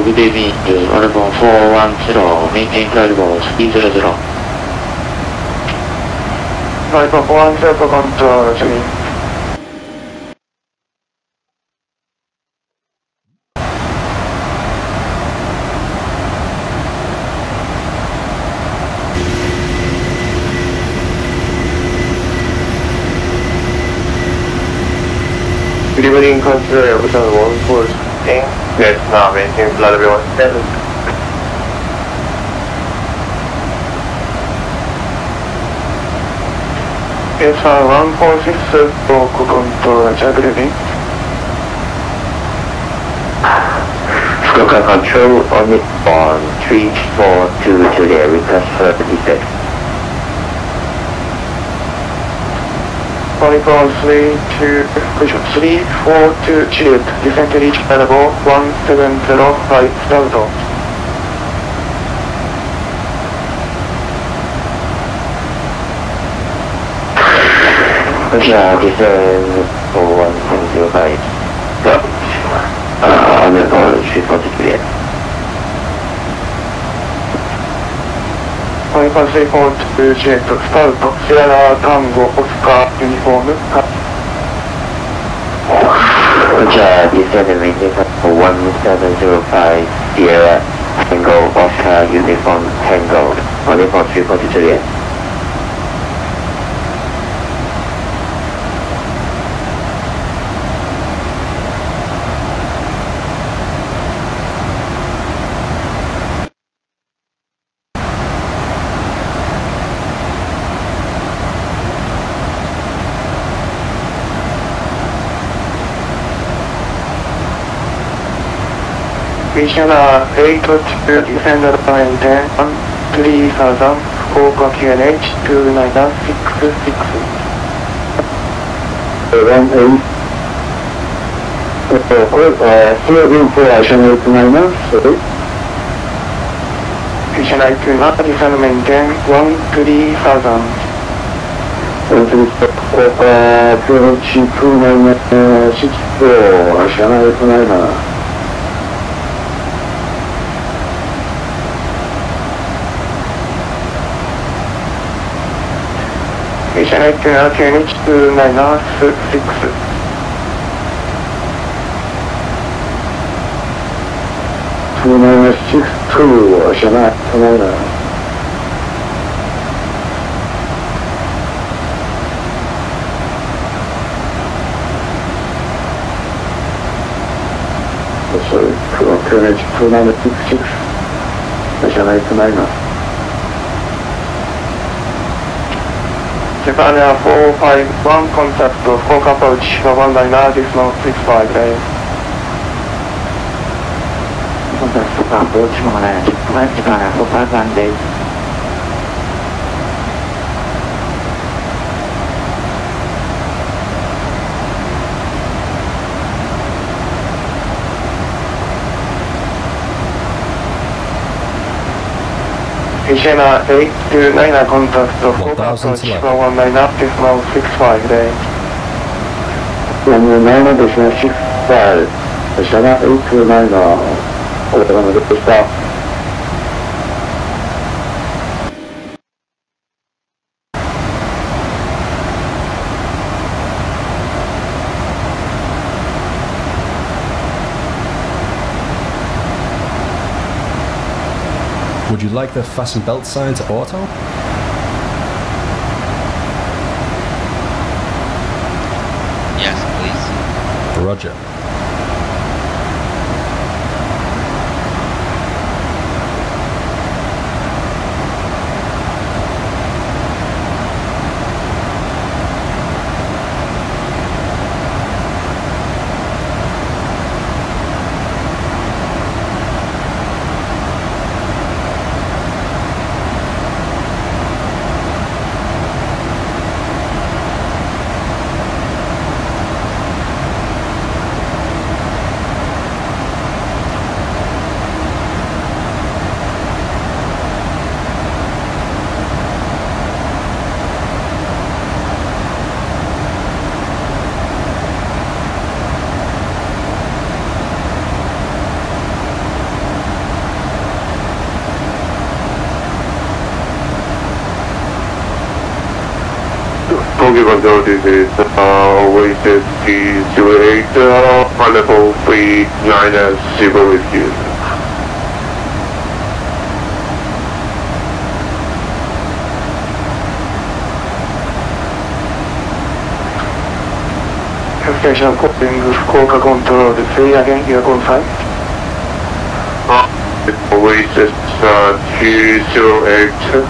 good evening, Orbx 410, maintain flight level 300. Flight performance control, Jimmy. Good evening, consider Busan 146. Yes, now maintain flight level 17. Yes, 146 for control, check reading. Local control on 342 to the request for defect. 342 shield, descent to reach level 1705 Delta. Descent for 1705. Underboard 342. 342 jet, start, Sierra Tango, Oscar, uniform. Descend and maintain for 1705 Sierra Tango, Oscar, uniform, Tango, only for 342. Mission 8 to descend and maintain 3000, Fukuoka QNH 2966. Mission 8 to descend and maintain 3000. Fukuoka QNH 2964, Channel 29. Mission 8 to QNH 2966. 2962, Channel 29. Sorry, QNH 2966, Channel 29. Japan Air 451, contact Fukuoka approach, 199, decimal 65 days. Contact Fukuoka approach, 199, Japan Air 451 days. Mission 8 to 9, contact Fukuoka approach, 119, decimal 65 days. 119, decimal 65, Channel 8 to 9, お疲れ様でした。Would you like the fasten belt sign to auto? Yes, please. Roger. Tokyo Control, this is Oasis P08, level 39 as Cebu with you. Station calling Fukuoka Control, say again your call sign. Oasis 208.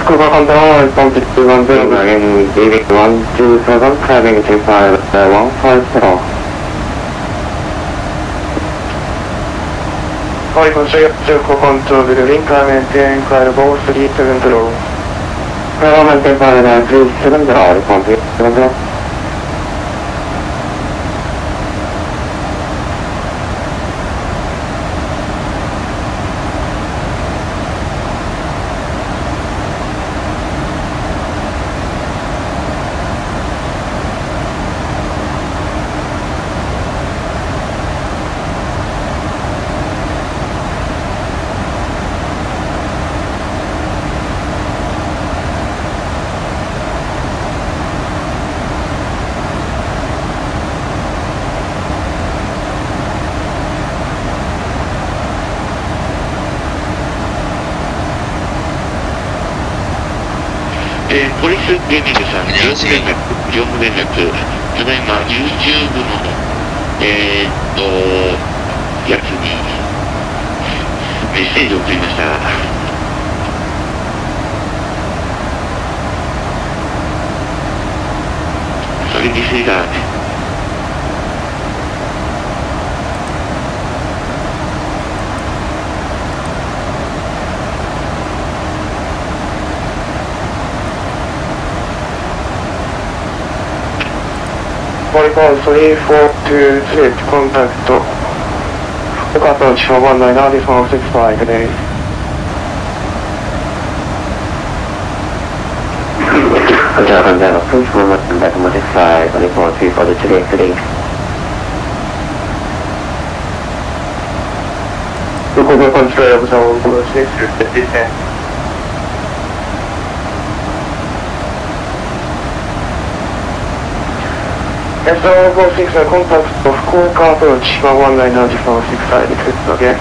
福岡コントロール日本210が現にleaving 127 climbing 25 150. Control building, maintain incredible 370. Maintain 370, respond 370.ポリスゲーミングさん、業務連絡、ただいま YouTube の、やつにメッセージを送りました。それディスリーダーね。Polygon 3423 contact 福岡と地方番内9465 today. Hotel please remember that modify 24 for the today. 福岡コントロールオブザオープロシェスで実践。S056 contact of Fukuoka approach 1199465 again.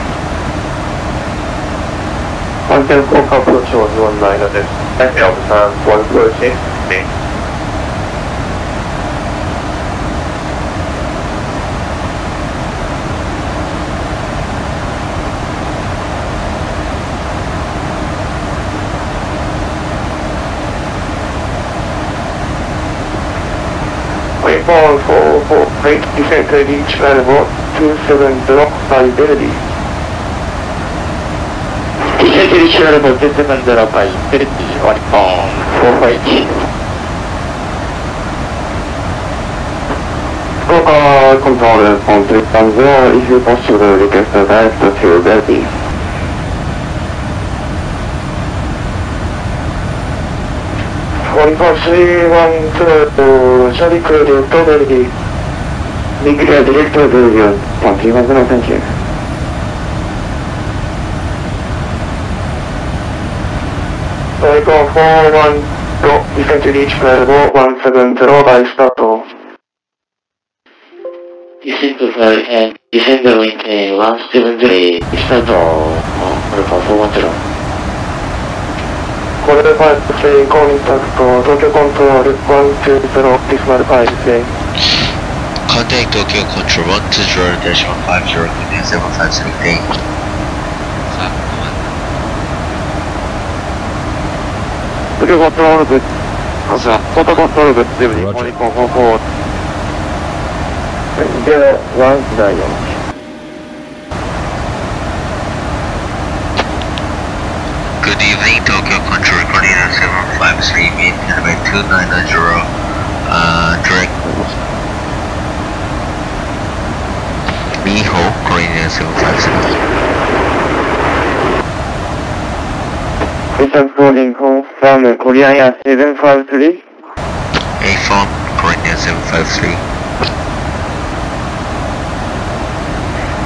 110 Fukuoka approach 119 です。Busan 106 ね。448 descent each level 270 viability. Descent each level 270 viability on 448. Fukuoka control on 310 if you possible request a direct to Belgium. One 312 Shadi Clear Toga. Nuclear Director Belgium 131 thank you. Polygon 410 descent to reach level 170 by start. Descend and descend with 170 start Polygon 410. Qualify to contact Tokyo Control 120 decimal 5 say. Contact Tokyo Control 120.50 753. Tokyo Control good. Tokyo Control good. 144. で、1ダイヤ。Good evening, Tokyo Control Coordinator 753, maintain by 290, direct Miho, Coordinator 757. Busan calling home from Korea 753. A phone, Coordinator 753.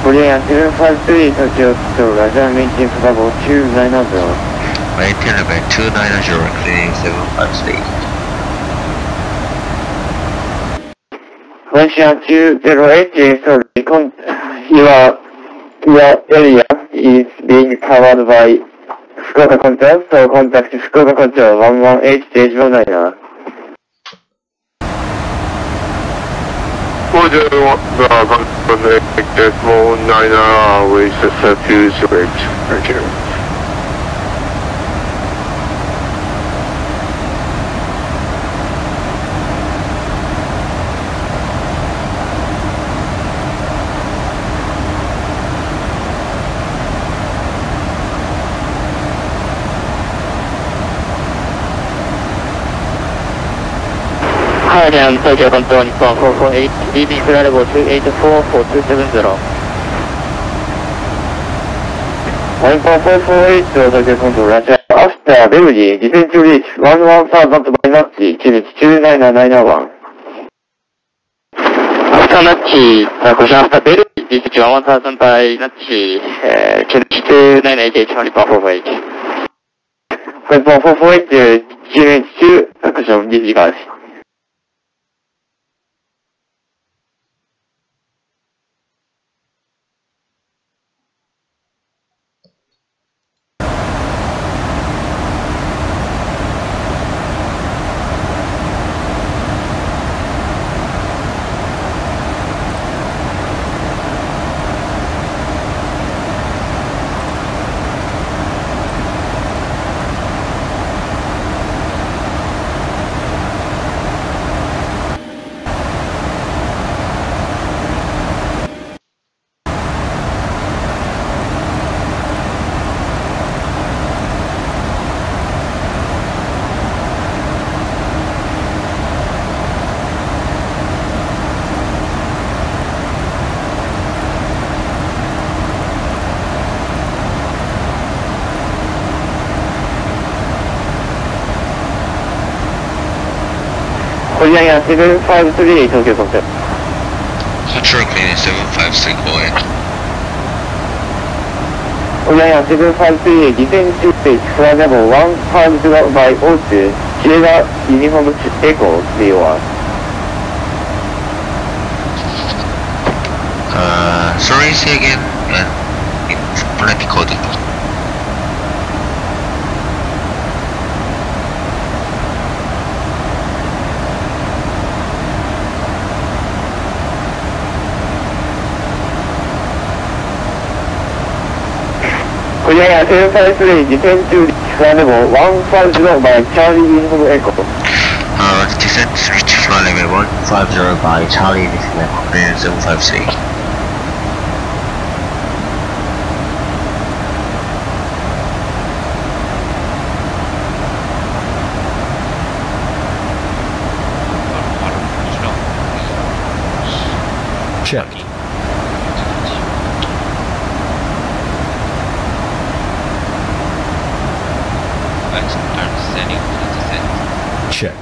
Korea 753 Tokyo to Roger, maintain level 290. Maintain level 290, clearing 753. Russia 208, sorry, your area is being covered by Fukuoka Control, so contact Fukuoka Control 118 Jeju 9. Order the Decimal 9 with the fuse rate. Thank you. Hi, I'm Tokyo Control Nippon 448, leaving flight level 284 4270. Nippon 448 Tokyo Control Roger. After Belgium, descend to reach 11,000 by notch, QNH 29991. After Nachi, question after Belgium, this is 1000 by Nachi, QNH 298 Nippon 448. Nippon 448, QNH 2, action, disregard. Korea 753 Tokyo Control. Control cleaning 753, go ahead. Korea 753, descend to reach flight level 150 by O2, Sierra Uniform Echo 31. Sorry, say again, and flight code. Korea 753, descend to reach flight level 150 by Charlie Uniform Echo. Descent to reach flight level 150 by Charlie Uniform Echo, clearing 753. Check. Check.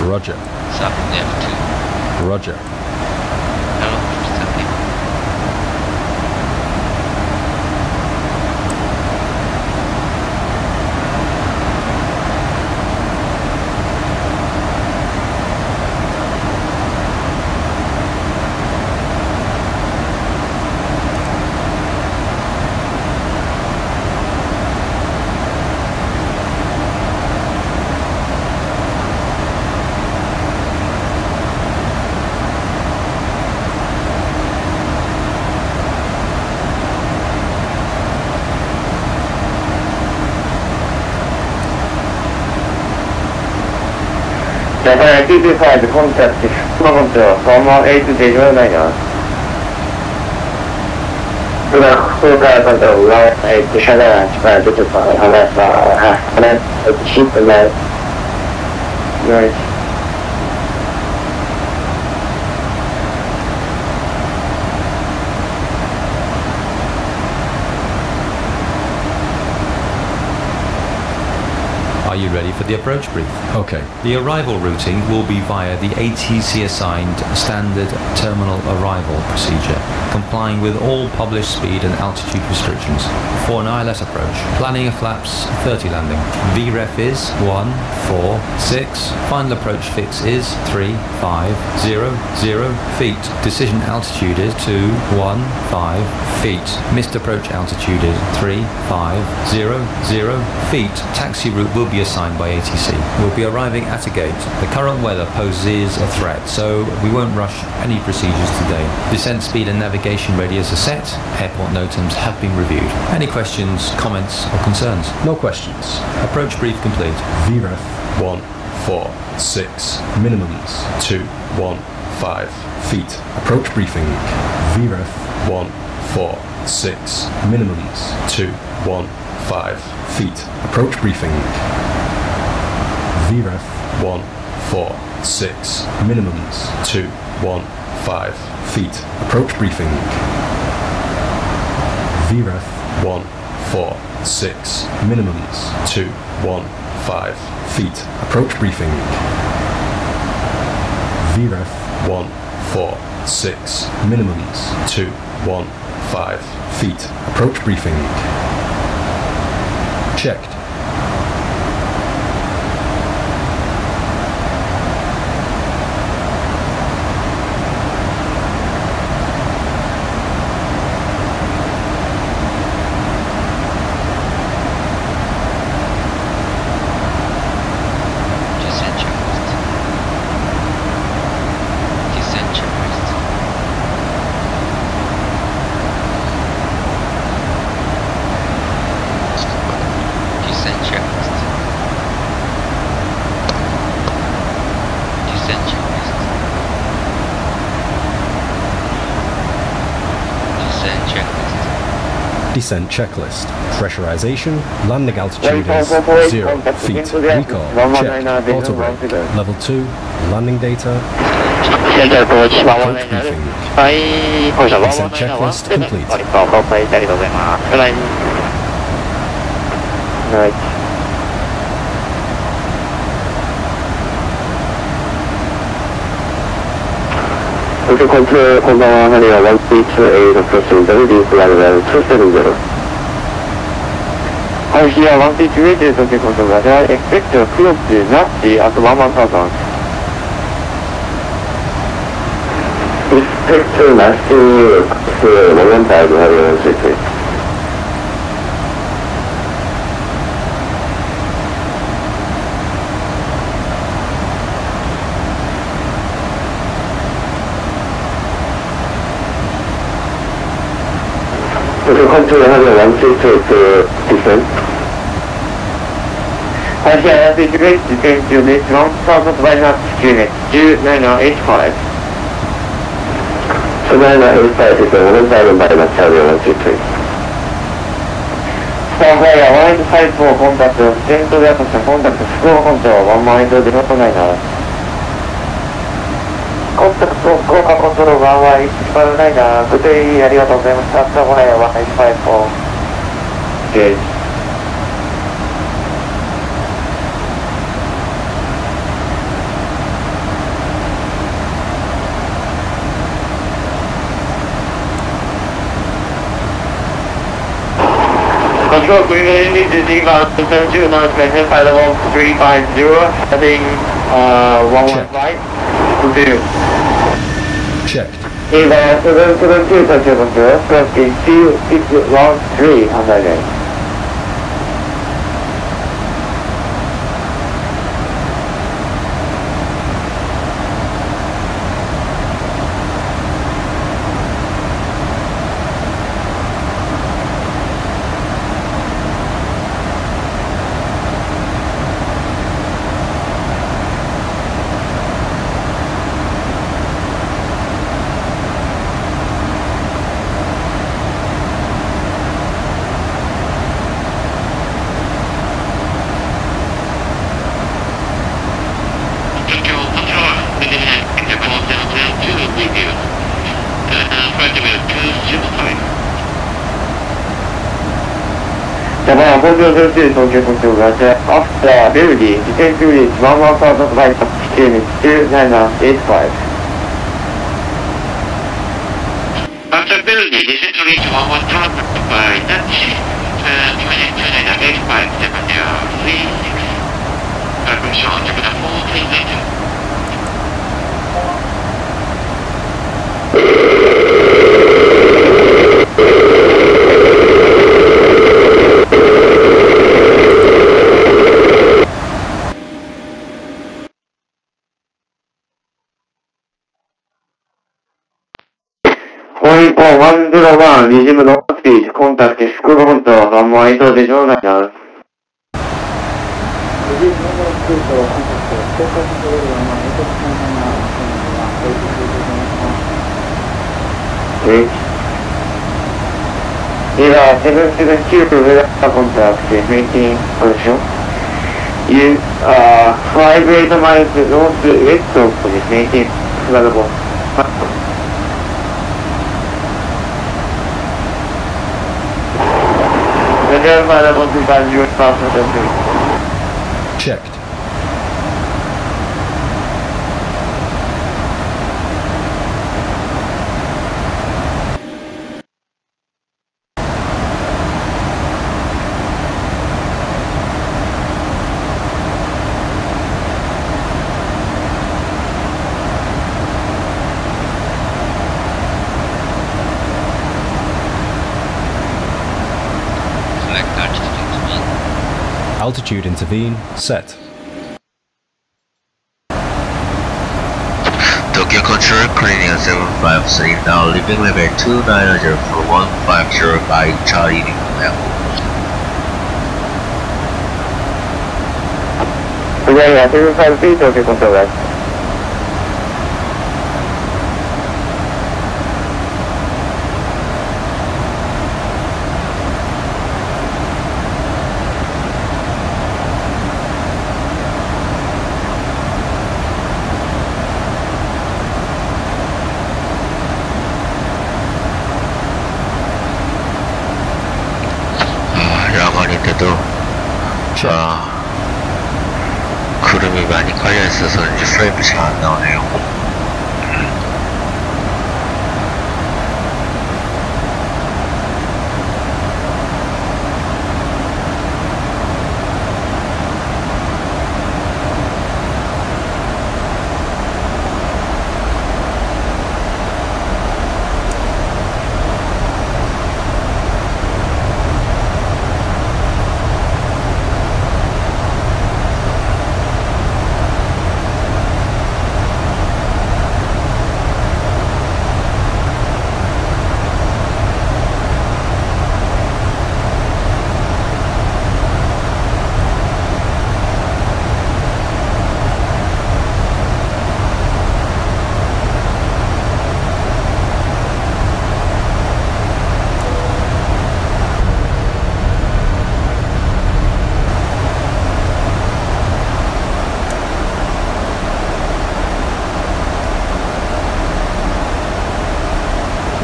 Roger. Sub F2. Roger. Hello, something. RCTP contact Control 118 Jeju 9. Fukuoka Control 118 Jeju 9. Nice. Are you ready for the approach brief? Okay. The arrival routing will be via the ATC assigned standard terminal arrival procedure, complying with all published speed and altitude restrictions. For an ILS approach, planning of flaps 30 landing. VREF is 146. Final approach fix is 3500 feet. Decision altitude is 215 feet. Missed approach altitude is 3500 feet. Taxi route will be assigned by ATC. We'll be arriving at a gate. The current weather poses a threat, so we won't rush any procedures today. Descent speed and navigation radius are set. Airport NOTAMs have been reviewed. Any questions, comments or concerns? No questions. Approach brief complete. VREF 146. Minimums 215 feet. Approach briefing. VREF 146. Minimums 215 feet. Approach briefing. VREF 146. Minimums 215 feet. Approach briefing. VREF 146. Minimums 215 feet. Approach briefing. VREF 146. Minimums 215 feet. Approach briefing. Checked. Descent checklist. Pressurization. Landing altitude is 0 feet. Recall. Check. Auto brake. Level 2. Landing data. Approach briefing. Descent checklist complete. Right. Okay, control, Honda Harrier 138 approaching WD flight level 270. Hi, here 138 is okay, control radar. Expect a close Nazi at 11,000. Expect to Nazi to 115 Harrier 138. Control Harrier 138 descent. Hi, here 138 descent unit 1000 minus unit 2985. 2985 is a 1,000 minus Harrier 138. Starfire 154 contact, Central Atmosphere contact, School Control 1 mind 029. Contact School Control 1Y159. Good day, ありがとうございました。Starfire 154. Good. Control, we will need to dig out the 72 announcement, flight level 350, heading 115. Continue. Checked. Eva 772 touch crossing 2613 on that day. Japan, Hotel 02 東京control, Roger. After Belgium, descend to reach 11,000 by unit 2985. After Belgium, descend to reach 11,000 by Dutch 2985, Japan Air 36. Calculation on Japan 438. Hoiko 101, resume north speed, contact school control from White Regional now. Era 772 weather contact, making position. You 58 miles north Ezdok, making available. Checked. Altitude intervene, set. Tokyo Control, Korea 753, now leaving level 290 for 150 by Charlie level. Korea 753, Tokyo Control, right. 구름이 많이 깔려있어서 이제 프레임이 잘 안 나오네요.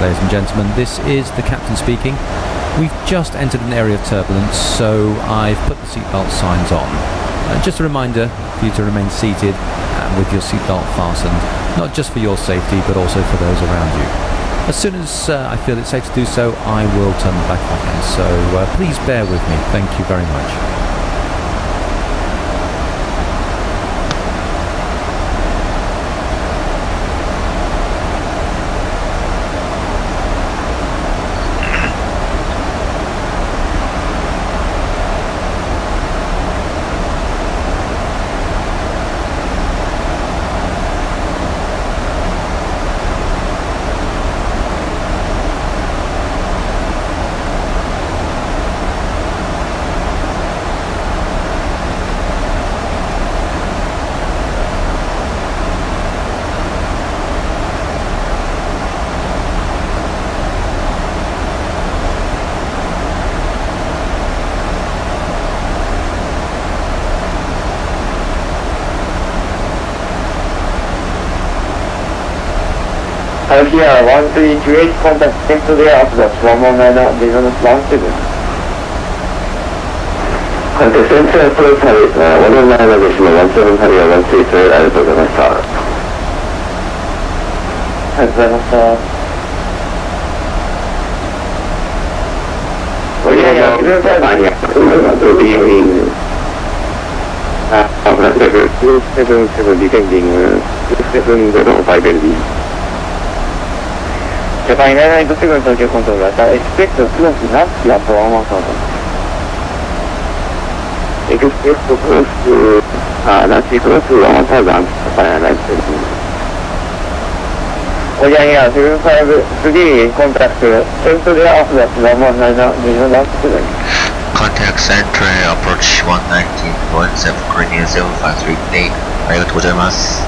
Ladies and gentlemen, this is the captain speaking. We've just entered an area of turbulence, so I've put the seatbelt signs on. Just a reminder for you to remain seated and with your seatbelt fastened, not just for your safety but also for those around you. As soon as I feel it's safe to do so, I will turn them back on, so please bear with me. Thank you very much. Here 1328, contact center there after that, 119, business 17. Contact Central Approach Service 119ですの1731ツイートありがとうございました。ありがとうございました。いやいや、自分裁判にドリーミング。777 descending 270 Japan Airlines Signal Tokyo Control Data Expect close enough lap 11000 Expect close to Nazi close to 1000 Japan Airlines Oh yeah, 753 contact Central Approach 119 Contact Central Approach 119.7 Korea 0538 ありがとうございます。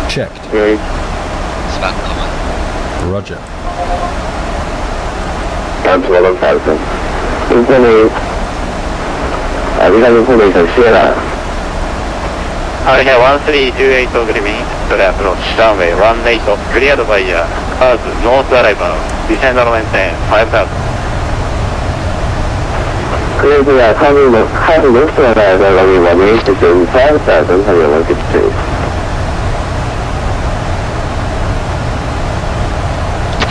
Checked. Slack command. Roger. Cancel 1000 Information Additional information share Harrier 1328 Grimming to the approach runway 18 cleared by cars north arrival descend and maintain 5000 Clear the coming left arrival runway 18 5000 Harrier 163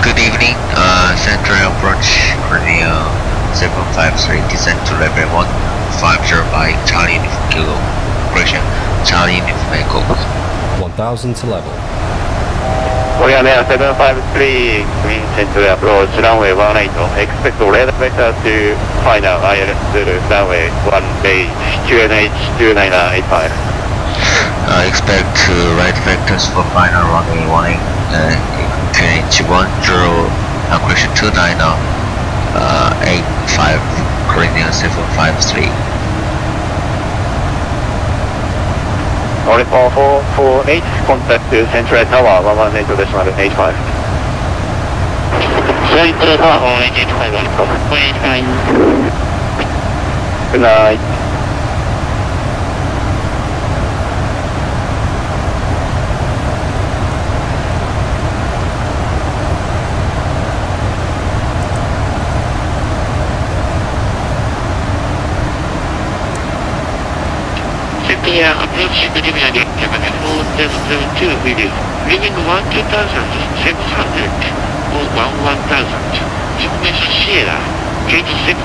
Good evening, Central Approach Korea 753 descent to level 150 by Charlie Uniform Kilo Operation Charlie Uniform Echo 1000 to level. Korea 753 Green Central Approach runway 18 expect radar vector to final ILS runway 18 QNH 2985 expect right vectors for final runway 18 QNH 10 correction 2985 Korea 753 Only 448 contact to Central Tower 118.85 Central Tower 118.85 Good night. Approach Gigabyte Japan 4772 video. Leaving 12700 or 1000. Information share. K6.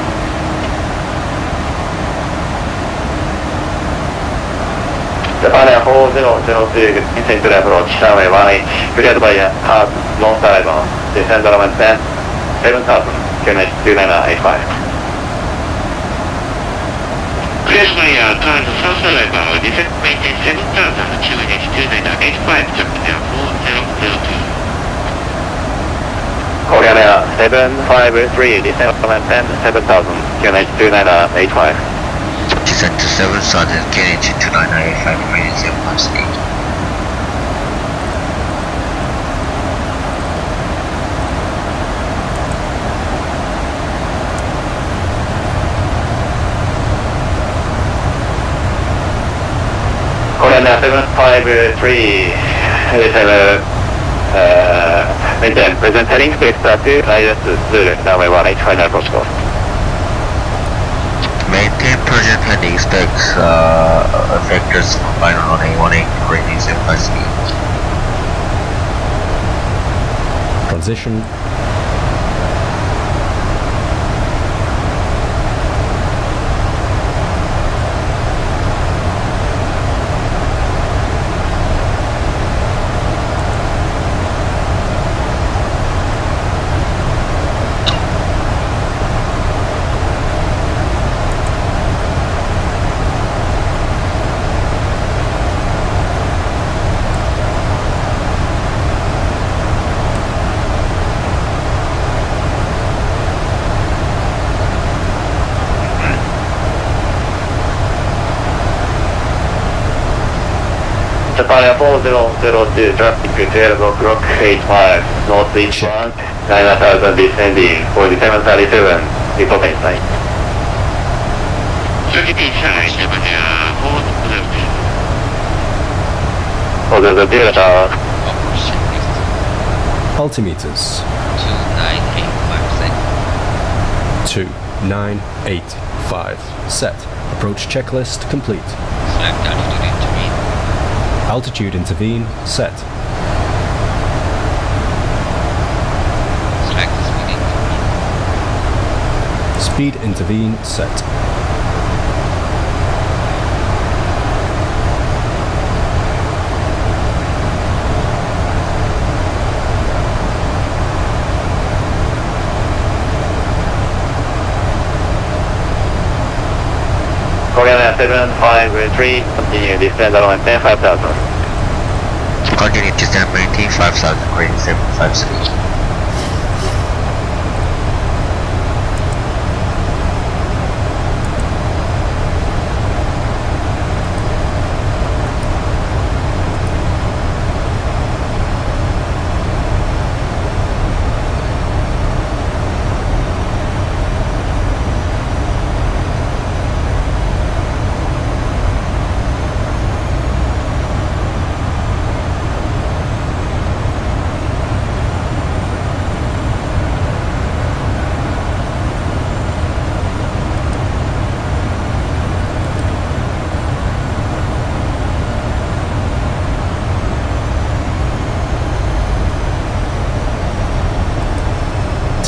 Japan Air 4002 Green Central Approach runway 18 cleared by cars north arrival descend and maintain 7000 QNH 2985 Cleared by cars south arrival descend maintain 7000 QNH 2985 Japan Air 4002 Korean Air 753 descend and maintain 7000 QNH 2985 Descent to 7000 QNH 2985 Korea 758 Korean 753 maintain present heading vector to ILS Zulu runway 18 final approach course. Maintain present heading expects vectors for final runway 18 Korea 758 Transition. Japan Air 4002 traffic 12 o'clock 85 northeast 1 9000 descending 4737 reporting sign. 30 side Japan Air 4002 402 Delta Altimeters 2985 298 5. Set. Approach checklist complete. Select altitude intervene. Altitude intervene. Set. Select Speed intervene. Set. Korea 753, continue descend around 10,500. Continue descend maintain 5000, Korea 753.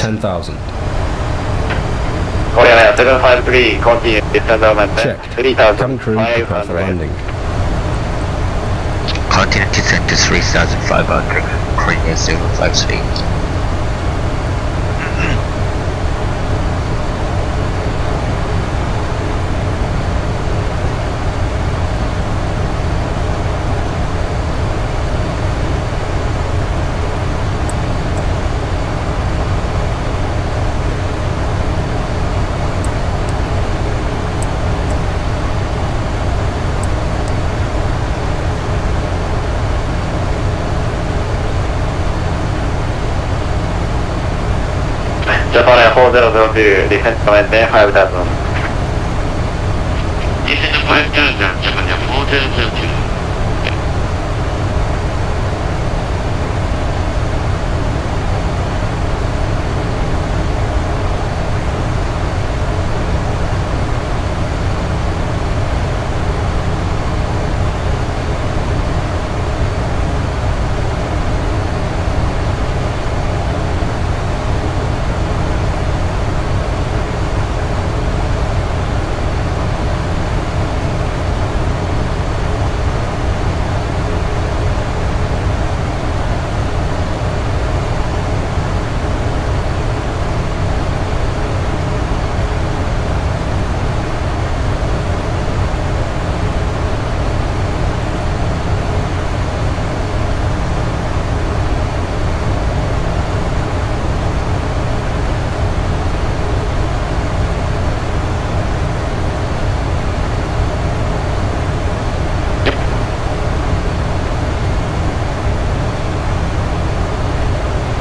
10,000. Korea 753, continue descend around Checked. Cabin crew, prepare for 3,500. landing. Continue descend to 3500, Korea 753. Japan 4002, descend around 10,500. Descend 5,000, Japan 4002.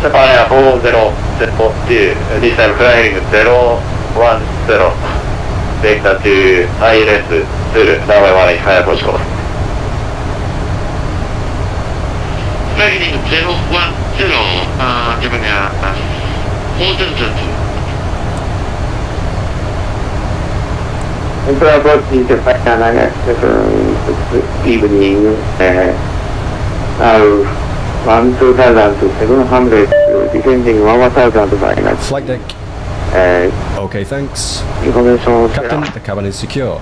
Japan 4002, this time flying 010, vector to ILS through runway 185 approach course. Flying 010, Japan 4002. Enter approach Japan 9 evening, 1,000 to 700, descending 1,000 by night. Flight deck. Okay, thanks. Information. Captain, the cabin is secure.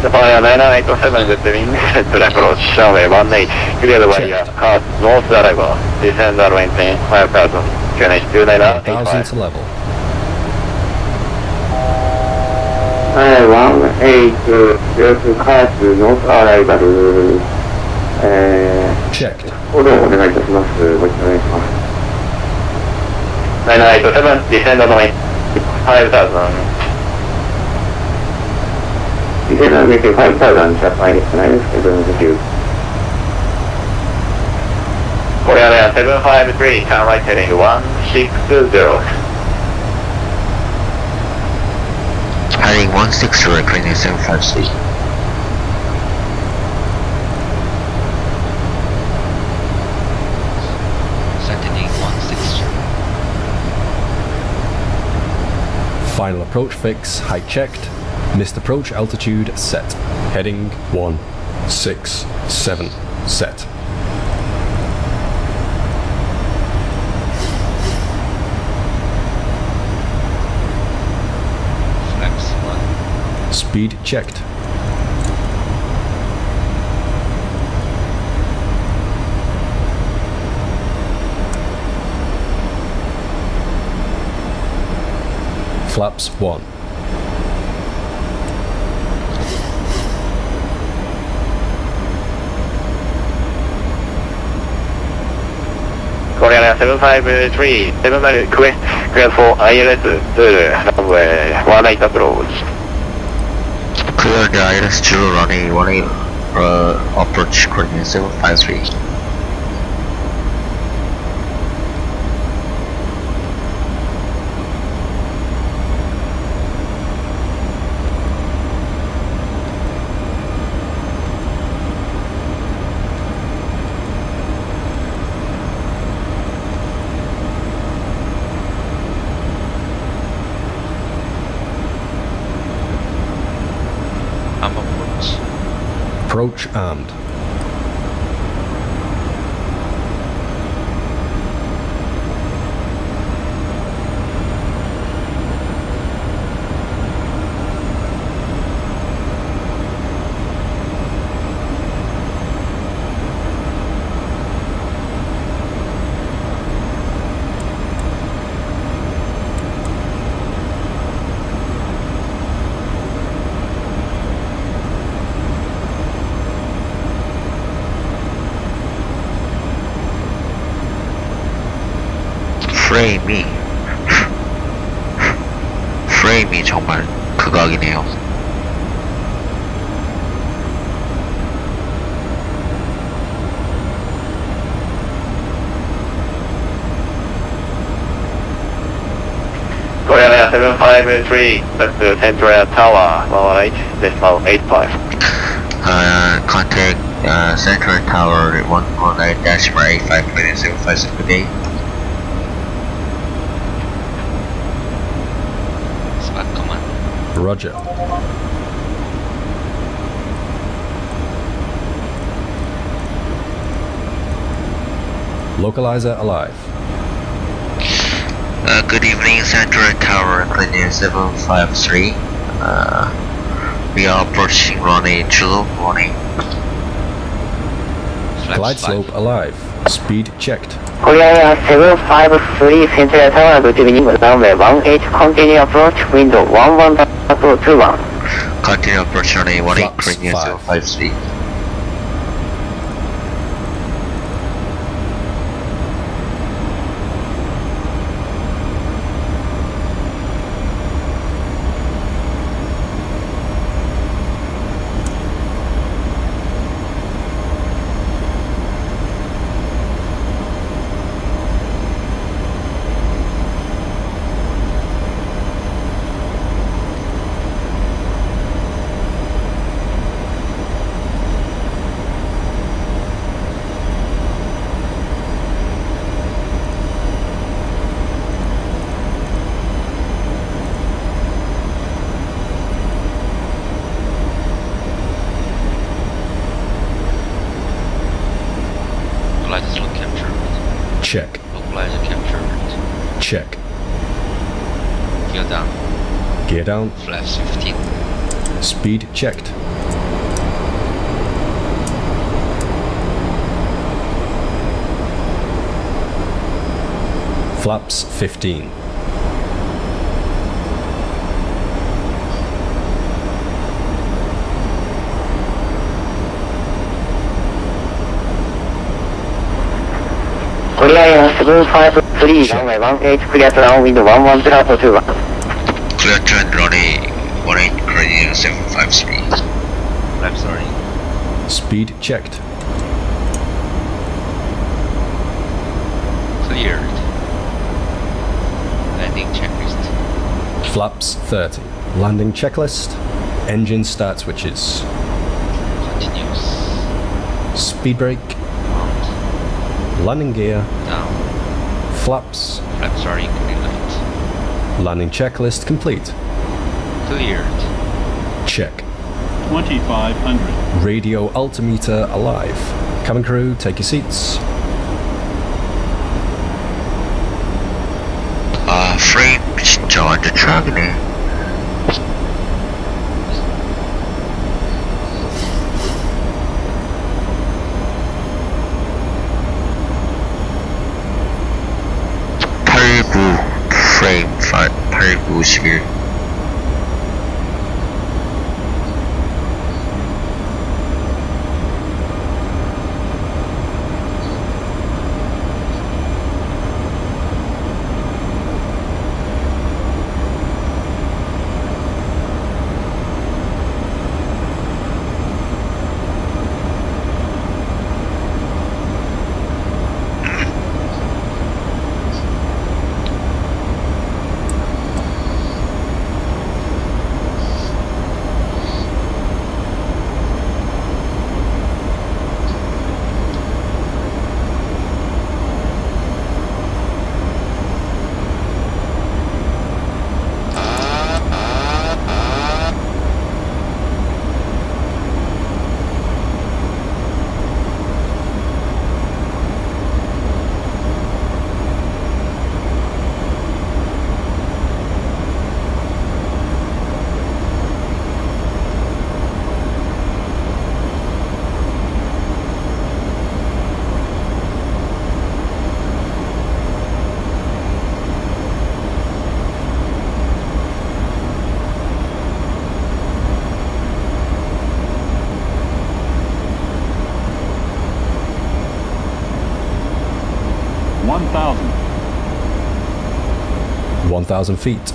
Japan 987, good evening, to approach runway 18, clear the wire, hard north arrival, descend around 5,000, QNH 29985. 1,000 to level. 18, cars north arrival. Checked. フォローお願いいたします。ご一緒お願いします。987, descend around 5,000. Descend around 5,000 Japan 987. Korea 753, turn right heading 160. Heading 160, Korea 753. Final approach fix, height checked. Missed approach altitude set. Heading 167 set. Flaps 1. Speed checked. Flaps 1. Korea 753, 70 Quest, clear for ILS, runway 18 approach. Clear the ILS 2 runway 18, approach Korea 753. Approach armed. 프레임이 정말 극악이네요. Korea 753, that's the Central Tower, alright, decimal 85. Contact Central Tower 119-85, 2757 good day. Roger. Localizer alive. Good evening, Central Tower, Cleaning 753. We are approaching runway 2, warning. Glide slope alive. Speed checked. Korea 753 Central Tower, good evening, runway 18, continue approach, window 11.21. Continue approach runway 18, Cleaning 753. Check. Localizer captured. Check. Gear down. Gear down. Flaps 15. Speed checked. Flaps 15. Korea 753, runway 18, clear to down, window 11.21. Clear to and runway 18, Korea 753. Flaps running. Speed checked. Cleared. Landing checklist. Flaps 30. Landing checklist. Engine start switches. Continues. Speed brake. Landing gear. Down. Flaps. Flaps running green light. Landing checklist complete. Cleared. Check. 2500. Radio altimeter alive. Cabin crew, take your seats. 프레임 진짜 완전 최악이네. 프레임 89, 11. $1,000. 1,000 feet.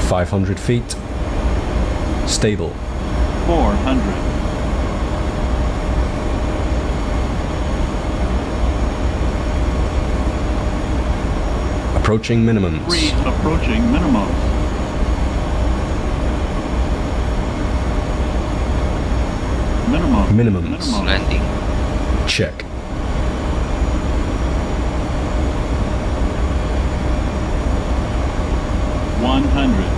$500 feet. Stable. 400. Approaching minimums. 3 approaching minimums. Minimums. Landing. Check. $100.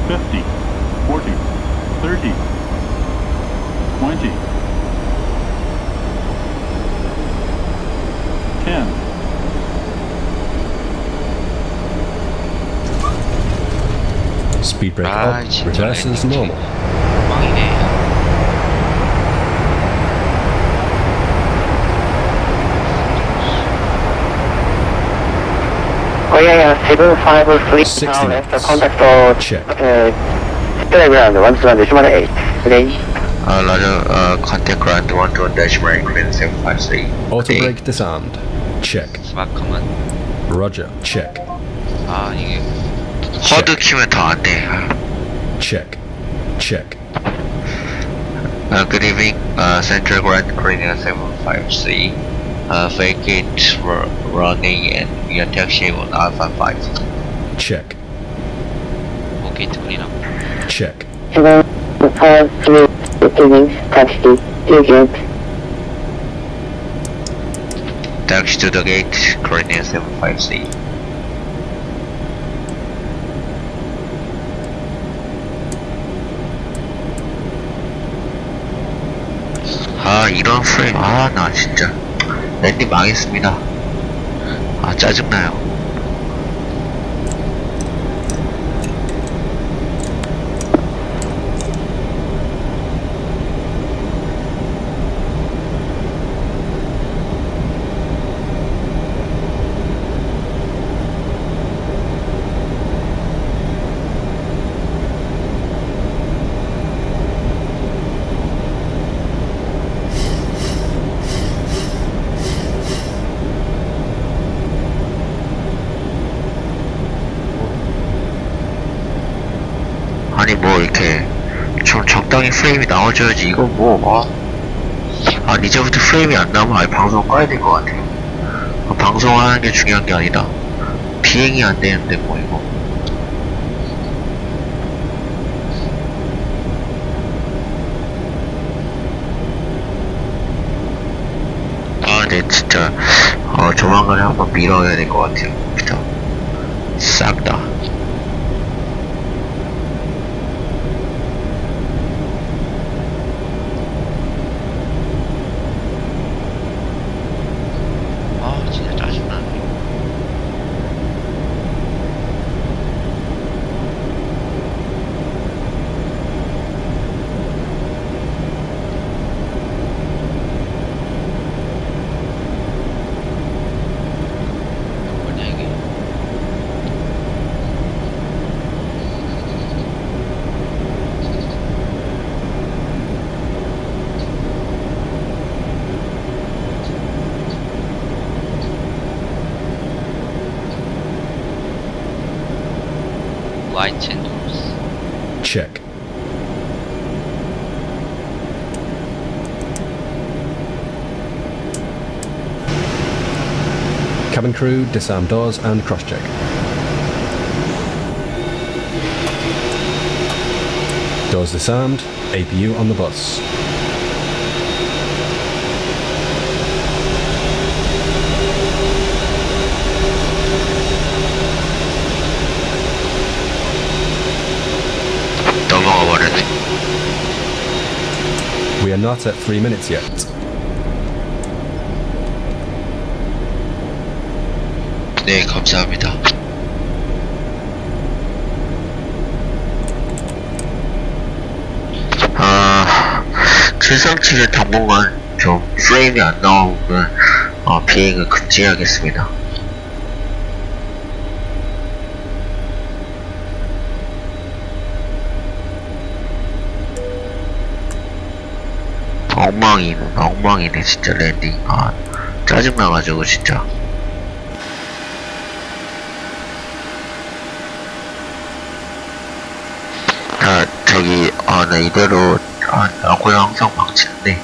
50, 40, 30, 20, 10. Speed brake up, reverse is normal. Nagoya 753 now left the contact for Telegram 1-8 range. Roger, contact ground 1-1 Korean 753. Auto brake disarmed. Check. 스마트 커먼. Roger. Check. 아 이게 허드 키면 더 안 돼. Check. Check. Good evening, Central Grand Korea 753. Vacate running and we are taxiing on Alpha 5. Check. 오케이 클리너. Check. Hello, 5-3 beginning taxi to gate. Taxi to the gate, Korean 753. 아 이런 프레임 나 진짜 랜딩 망했습니다. 짜증나요. 아니 뭐 이렇게 좀 적당히 프레임이 나와줘야지. 이거 뭐 이제부터 프레임이 안 나오면 아예 방송 꺼야 될 것 같아요. 방송하는 게 중요한 게 아니다. 비행이 안 되는데 뭐 이거. 네 진짜 조만간에 한번 밀어야 될 것 같아요. 그쵸? 싹 다. 진짜 짜증나네. Lights and doors. Check. Cabin crew, disarm doors and cross-check. Doors disarmed, APU on the bus. We are not at 3 minutes yet. 네, 감사합니다. 실상치는 당분간 좀 프레임이 안 나오면 비행을 금지하겠습니다. 엉망이네 진짜 랜딩. 짜증나가지고 진짜. 저기 나 이대로 나고야 항상 망치는데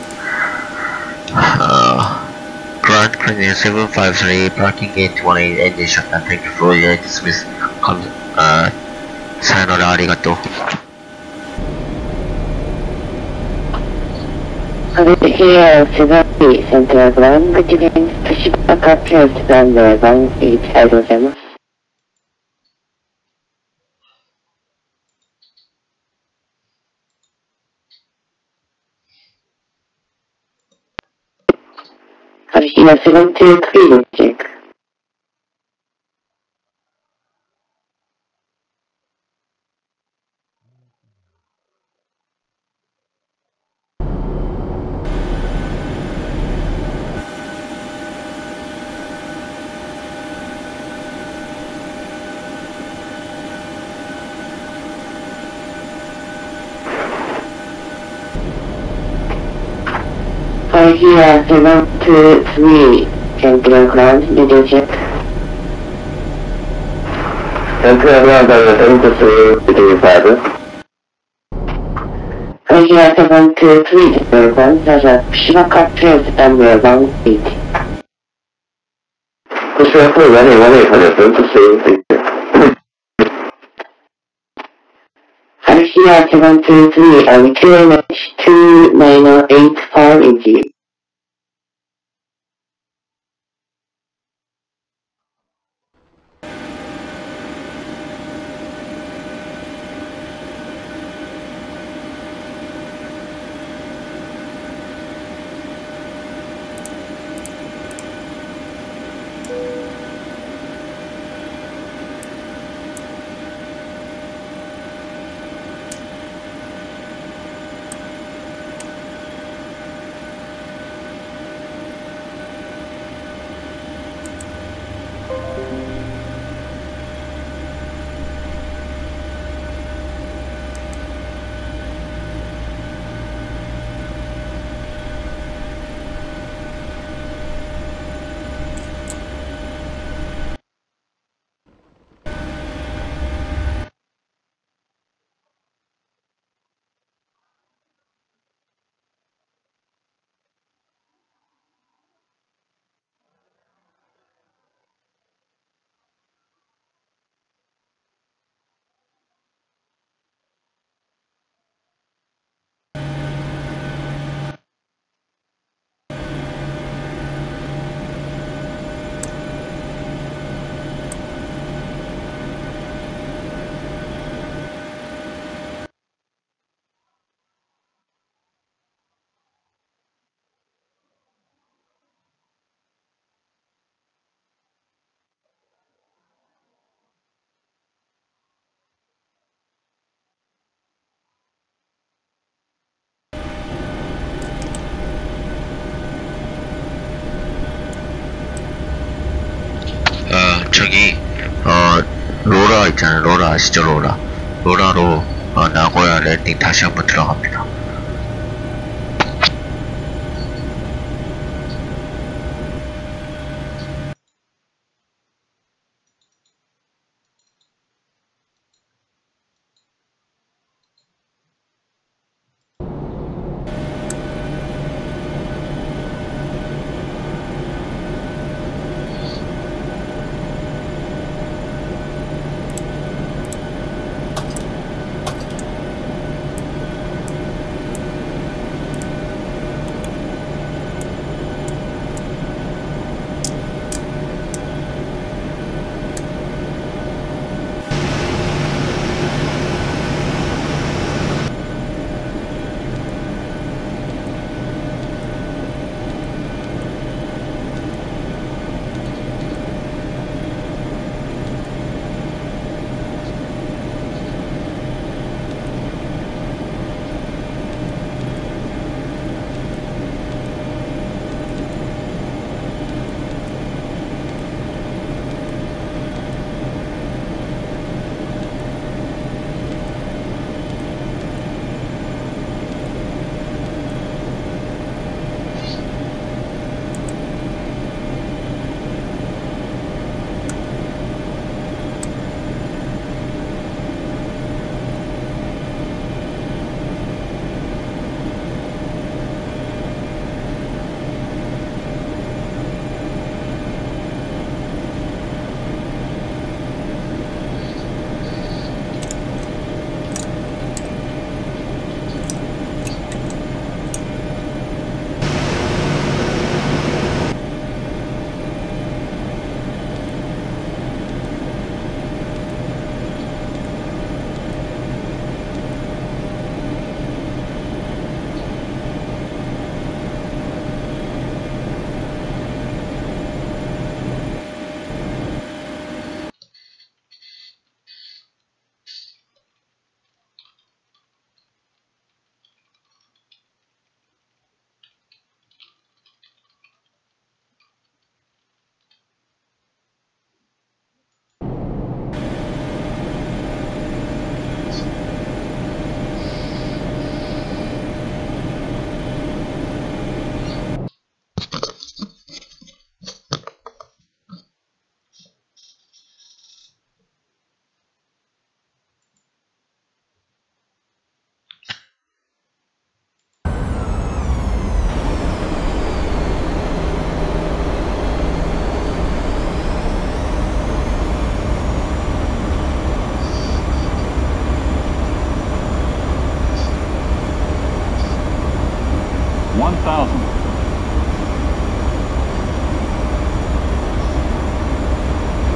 Grand Canyon 753 Parking Gate 18 Engine Shutdown. Thank you for your dismiss. 사요나라 아리가또. Here, Gigabyte Center Ground, between pushback appears than the VHHH Here, 723 check. Here, 723 Central Ground, did you check? Central Ground, 723 V5. Here, 723 Central Ground, pushback appears than the 180. Pushback running 183. Here, 723 and QNH 2985 inch. 저기 로라 있잖아요. 로라 아시죠? 로라로 나고야 랜딩 다시 한번 들어갑니다.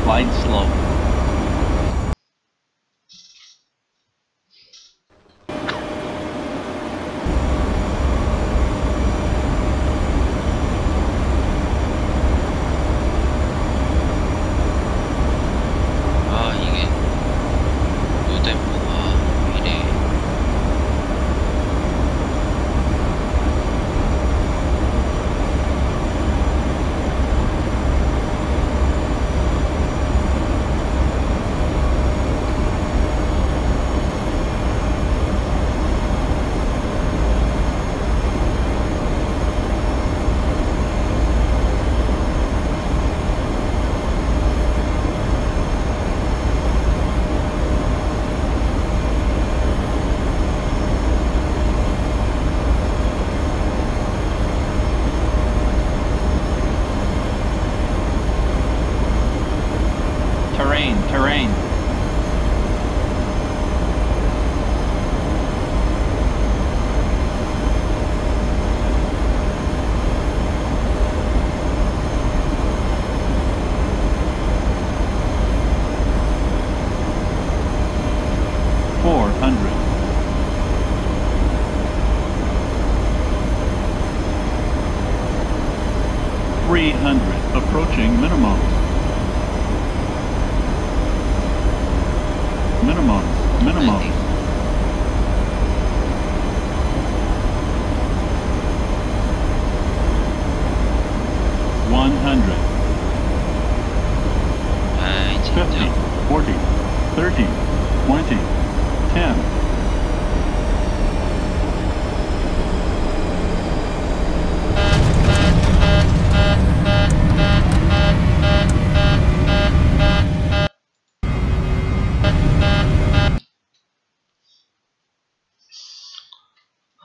Glide slow. 이게 노대포가 이래. Terrain. Approaching minimum. Minimum. 100. 50, 40, 30, 20, 10.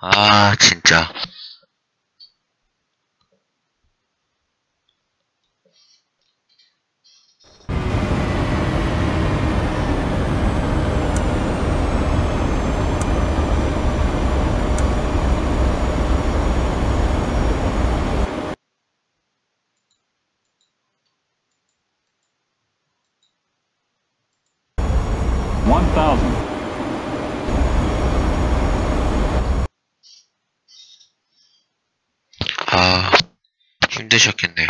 아, 진짜. 아, 힘드셨겠네요.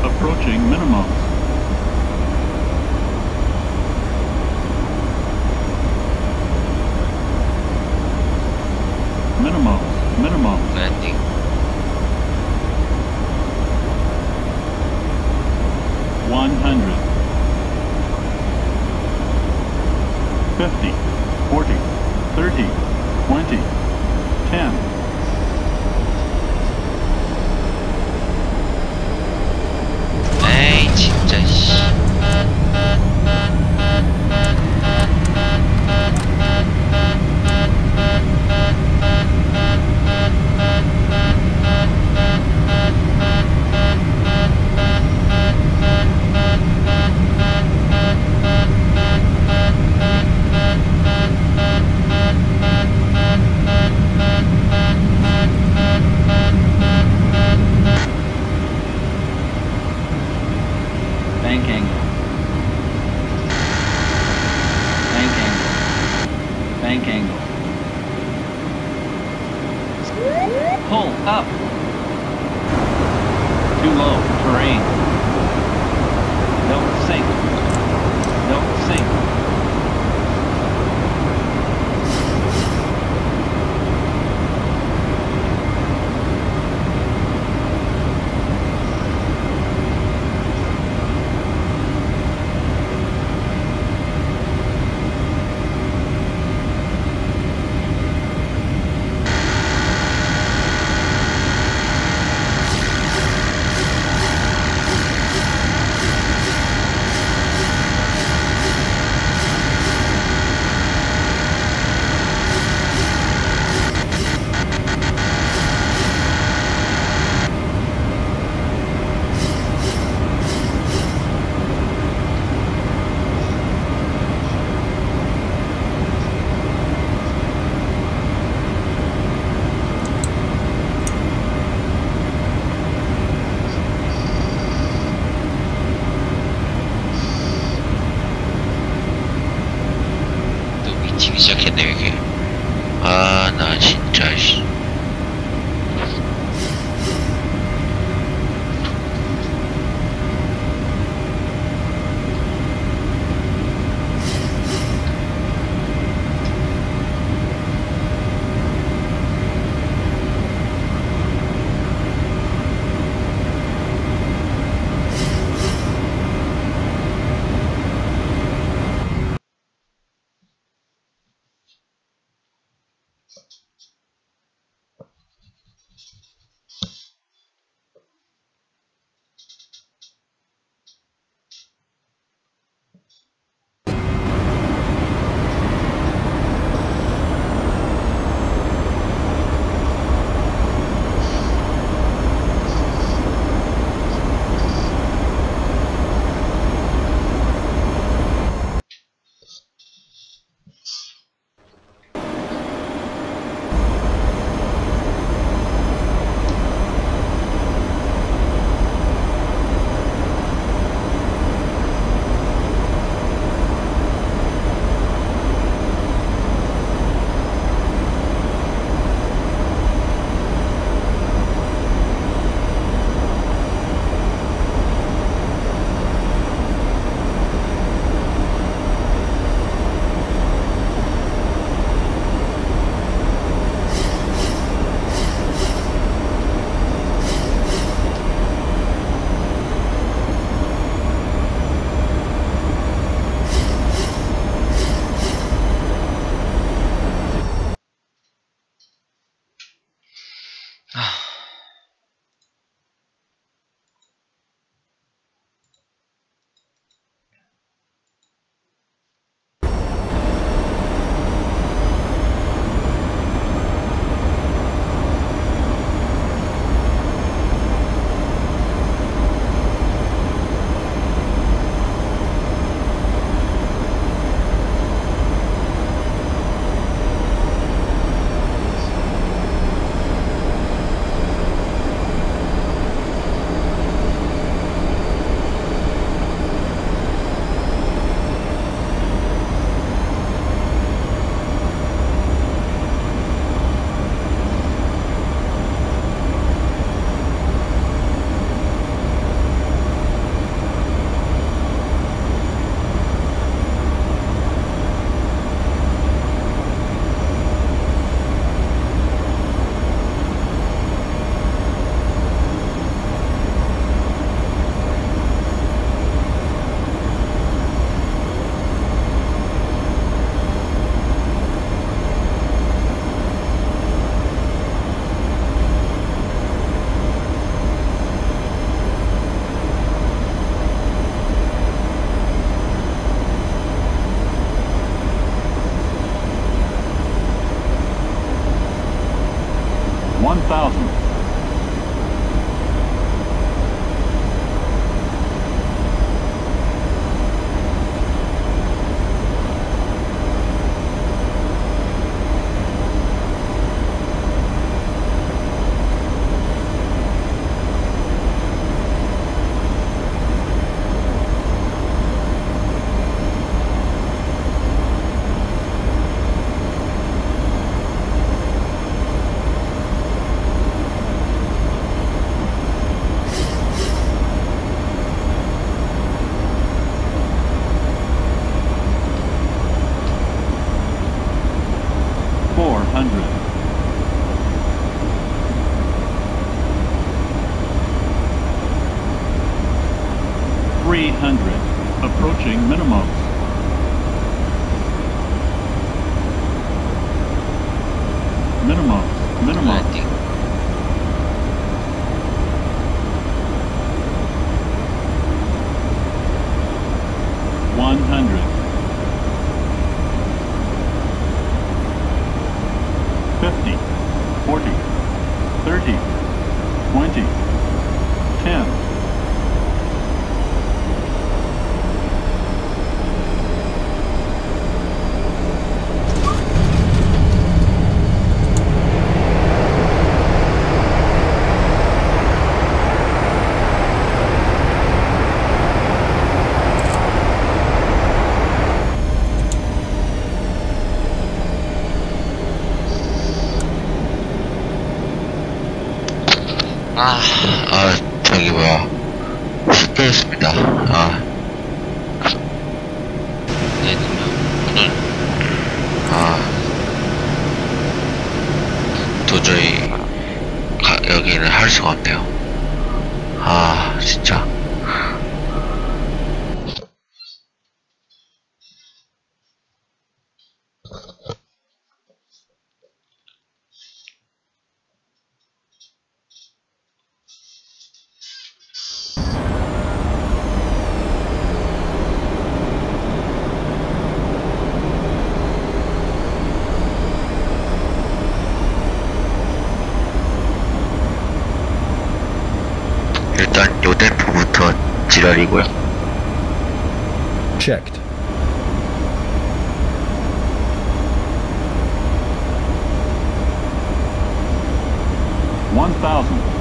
Approaching minimum. Minimum. Landing. $100. 50, 40, 30, 20, 10. 에이, 진짜, 씨. Bank angle. Pull up. Too low, terrain. Don't sink. Don't sink. 모르겠네 이게. 아, 나 진짜 씨. Approaching minimum. Minimum. 100. 50, 40, 30, 20, 10. 저기 뭐야, 실패했습니다. 네, 오늘 도저히 여기는 할 수가 없네요. 진짜. 일단 요 댐프부터 지랄이고요. Checked. $1,000.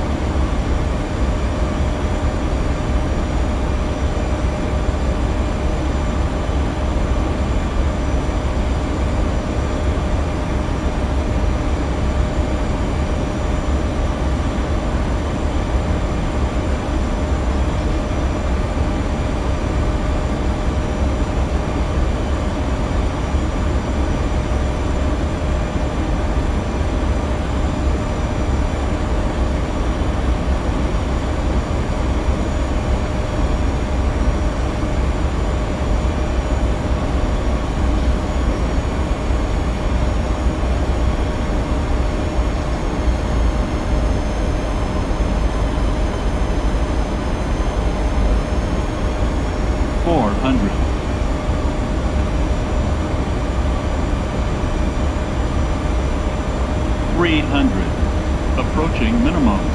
Approaching minimums.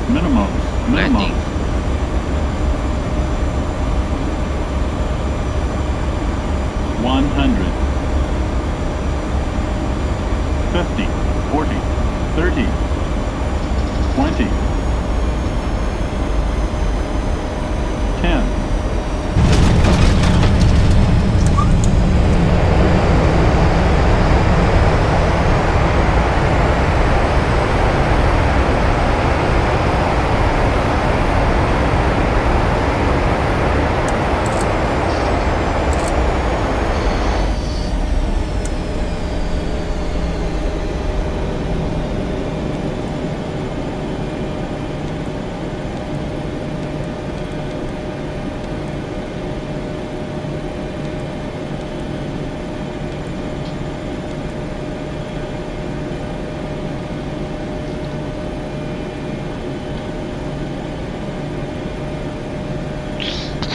Minimums. 100. 50, 40, 30, 20, 10.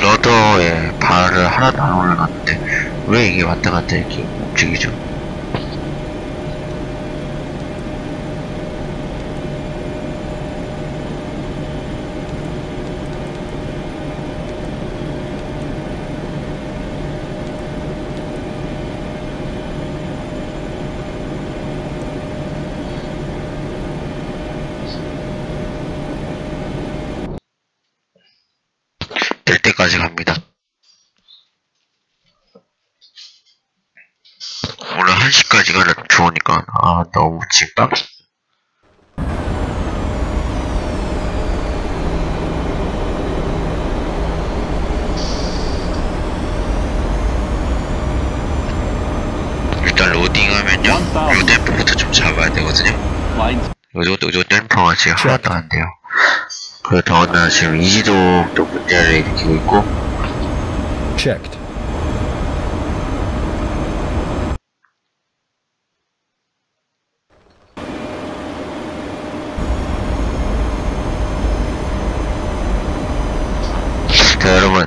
러더에 발을 하나도 안 올려놨는데 왜 이게 왔다 갔다 이렇게 움직이죠? 될 때까지 갑니다. 오늘 1시까지가 좋으니까 너무 찐빵. 일단 로딩하면요, 요 댐프부터 좀 잡아야 되거든요. 요 댐퍼가 지금 하나도 안 돼요. 그리고 더군다나 지금 이지독도 문제를 일으키고 있고. Checked. 자, 여러분,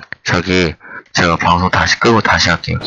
제가 방송 다시 끄고 다시 할게요.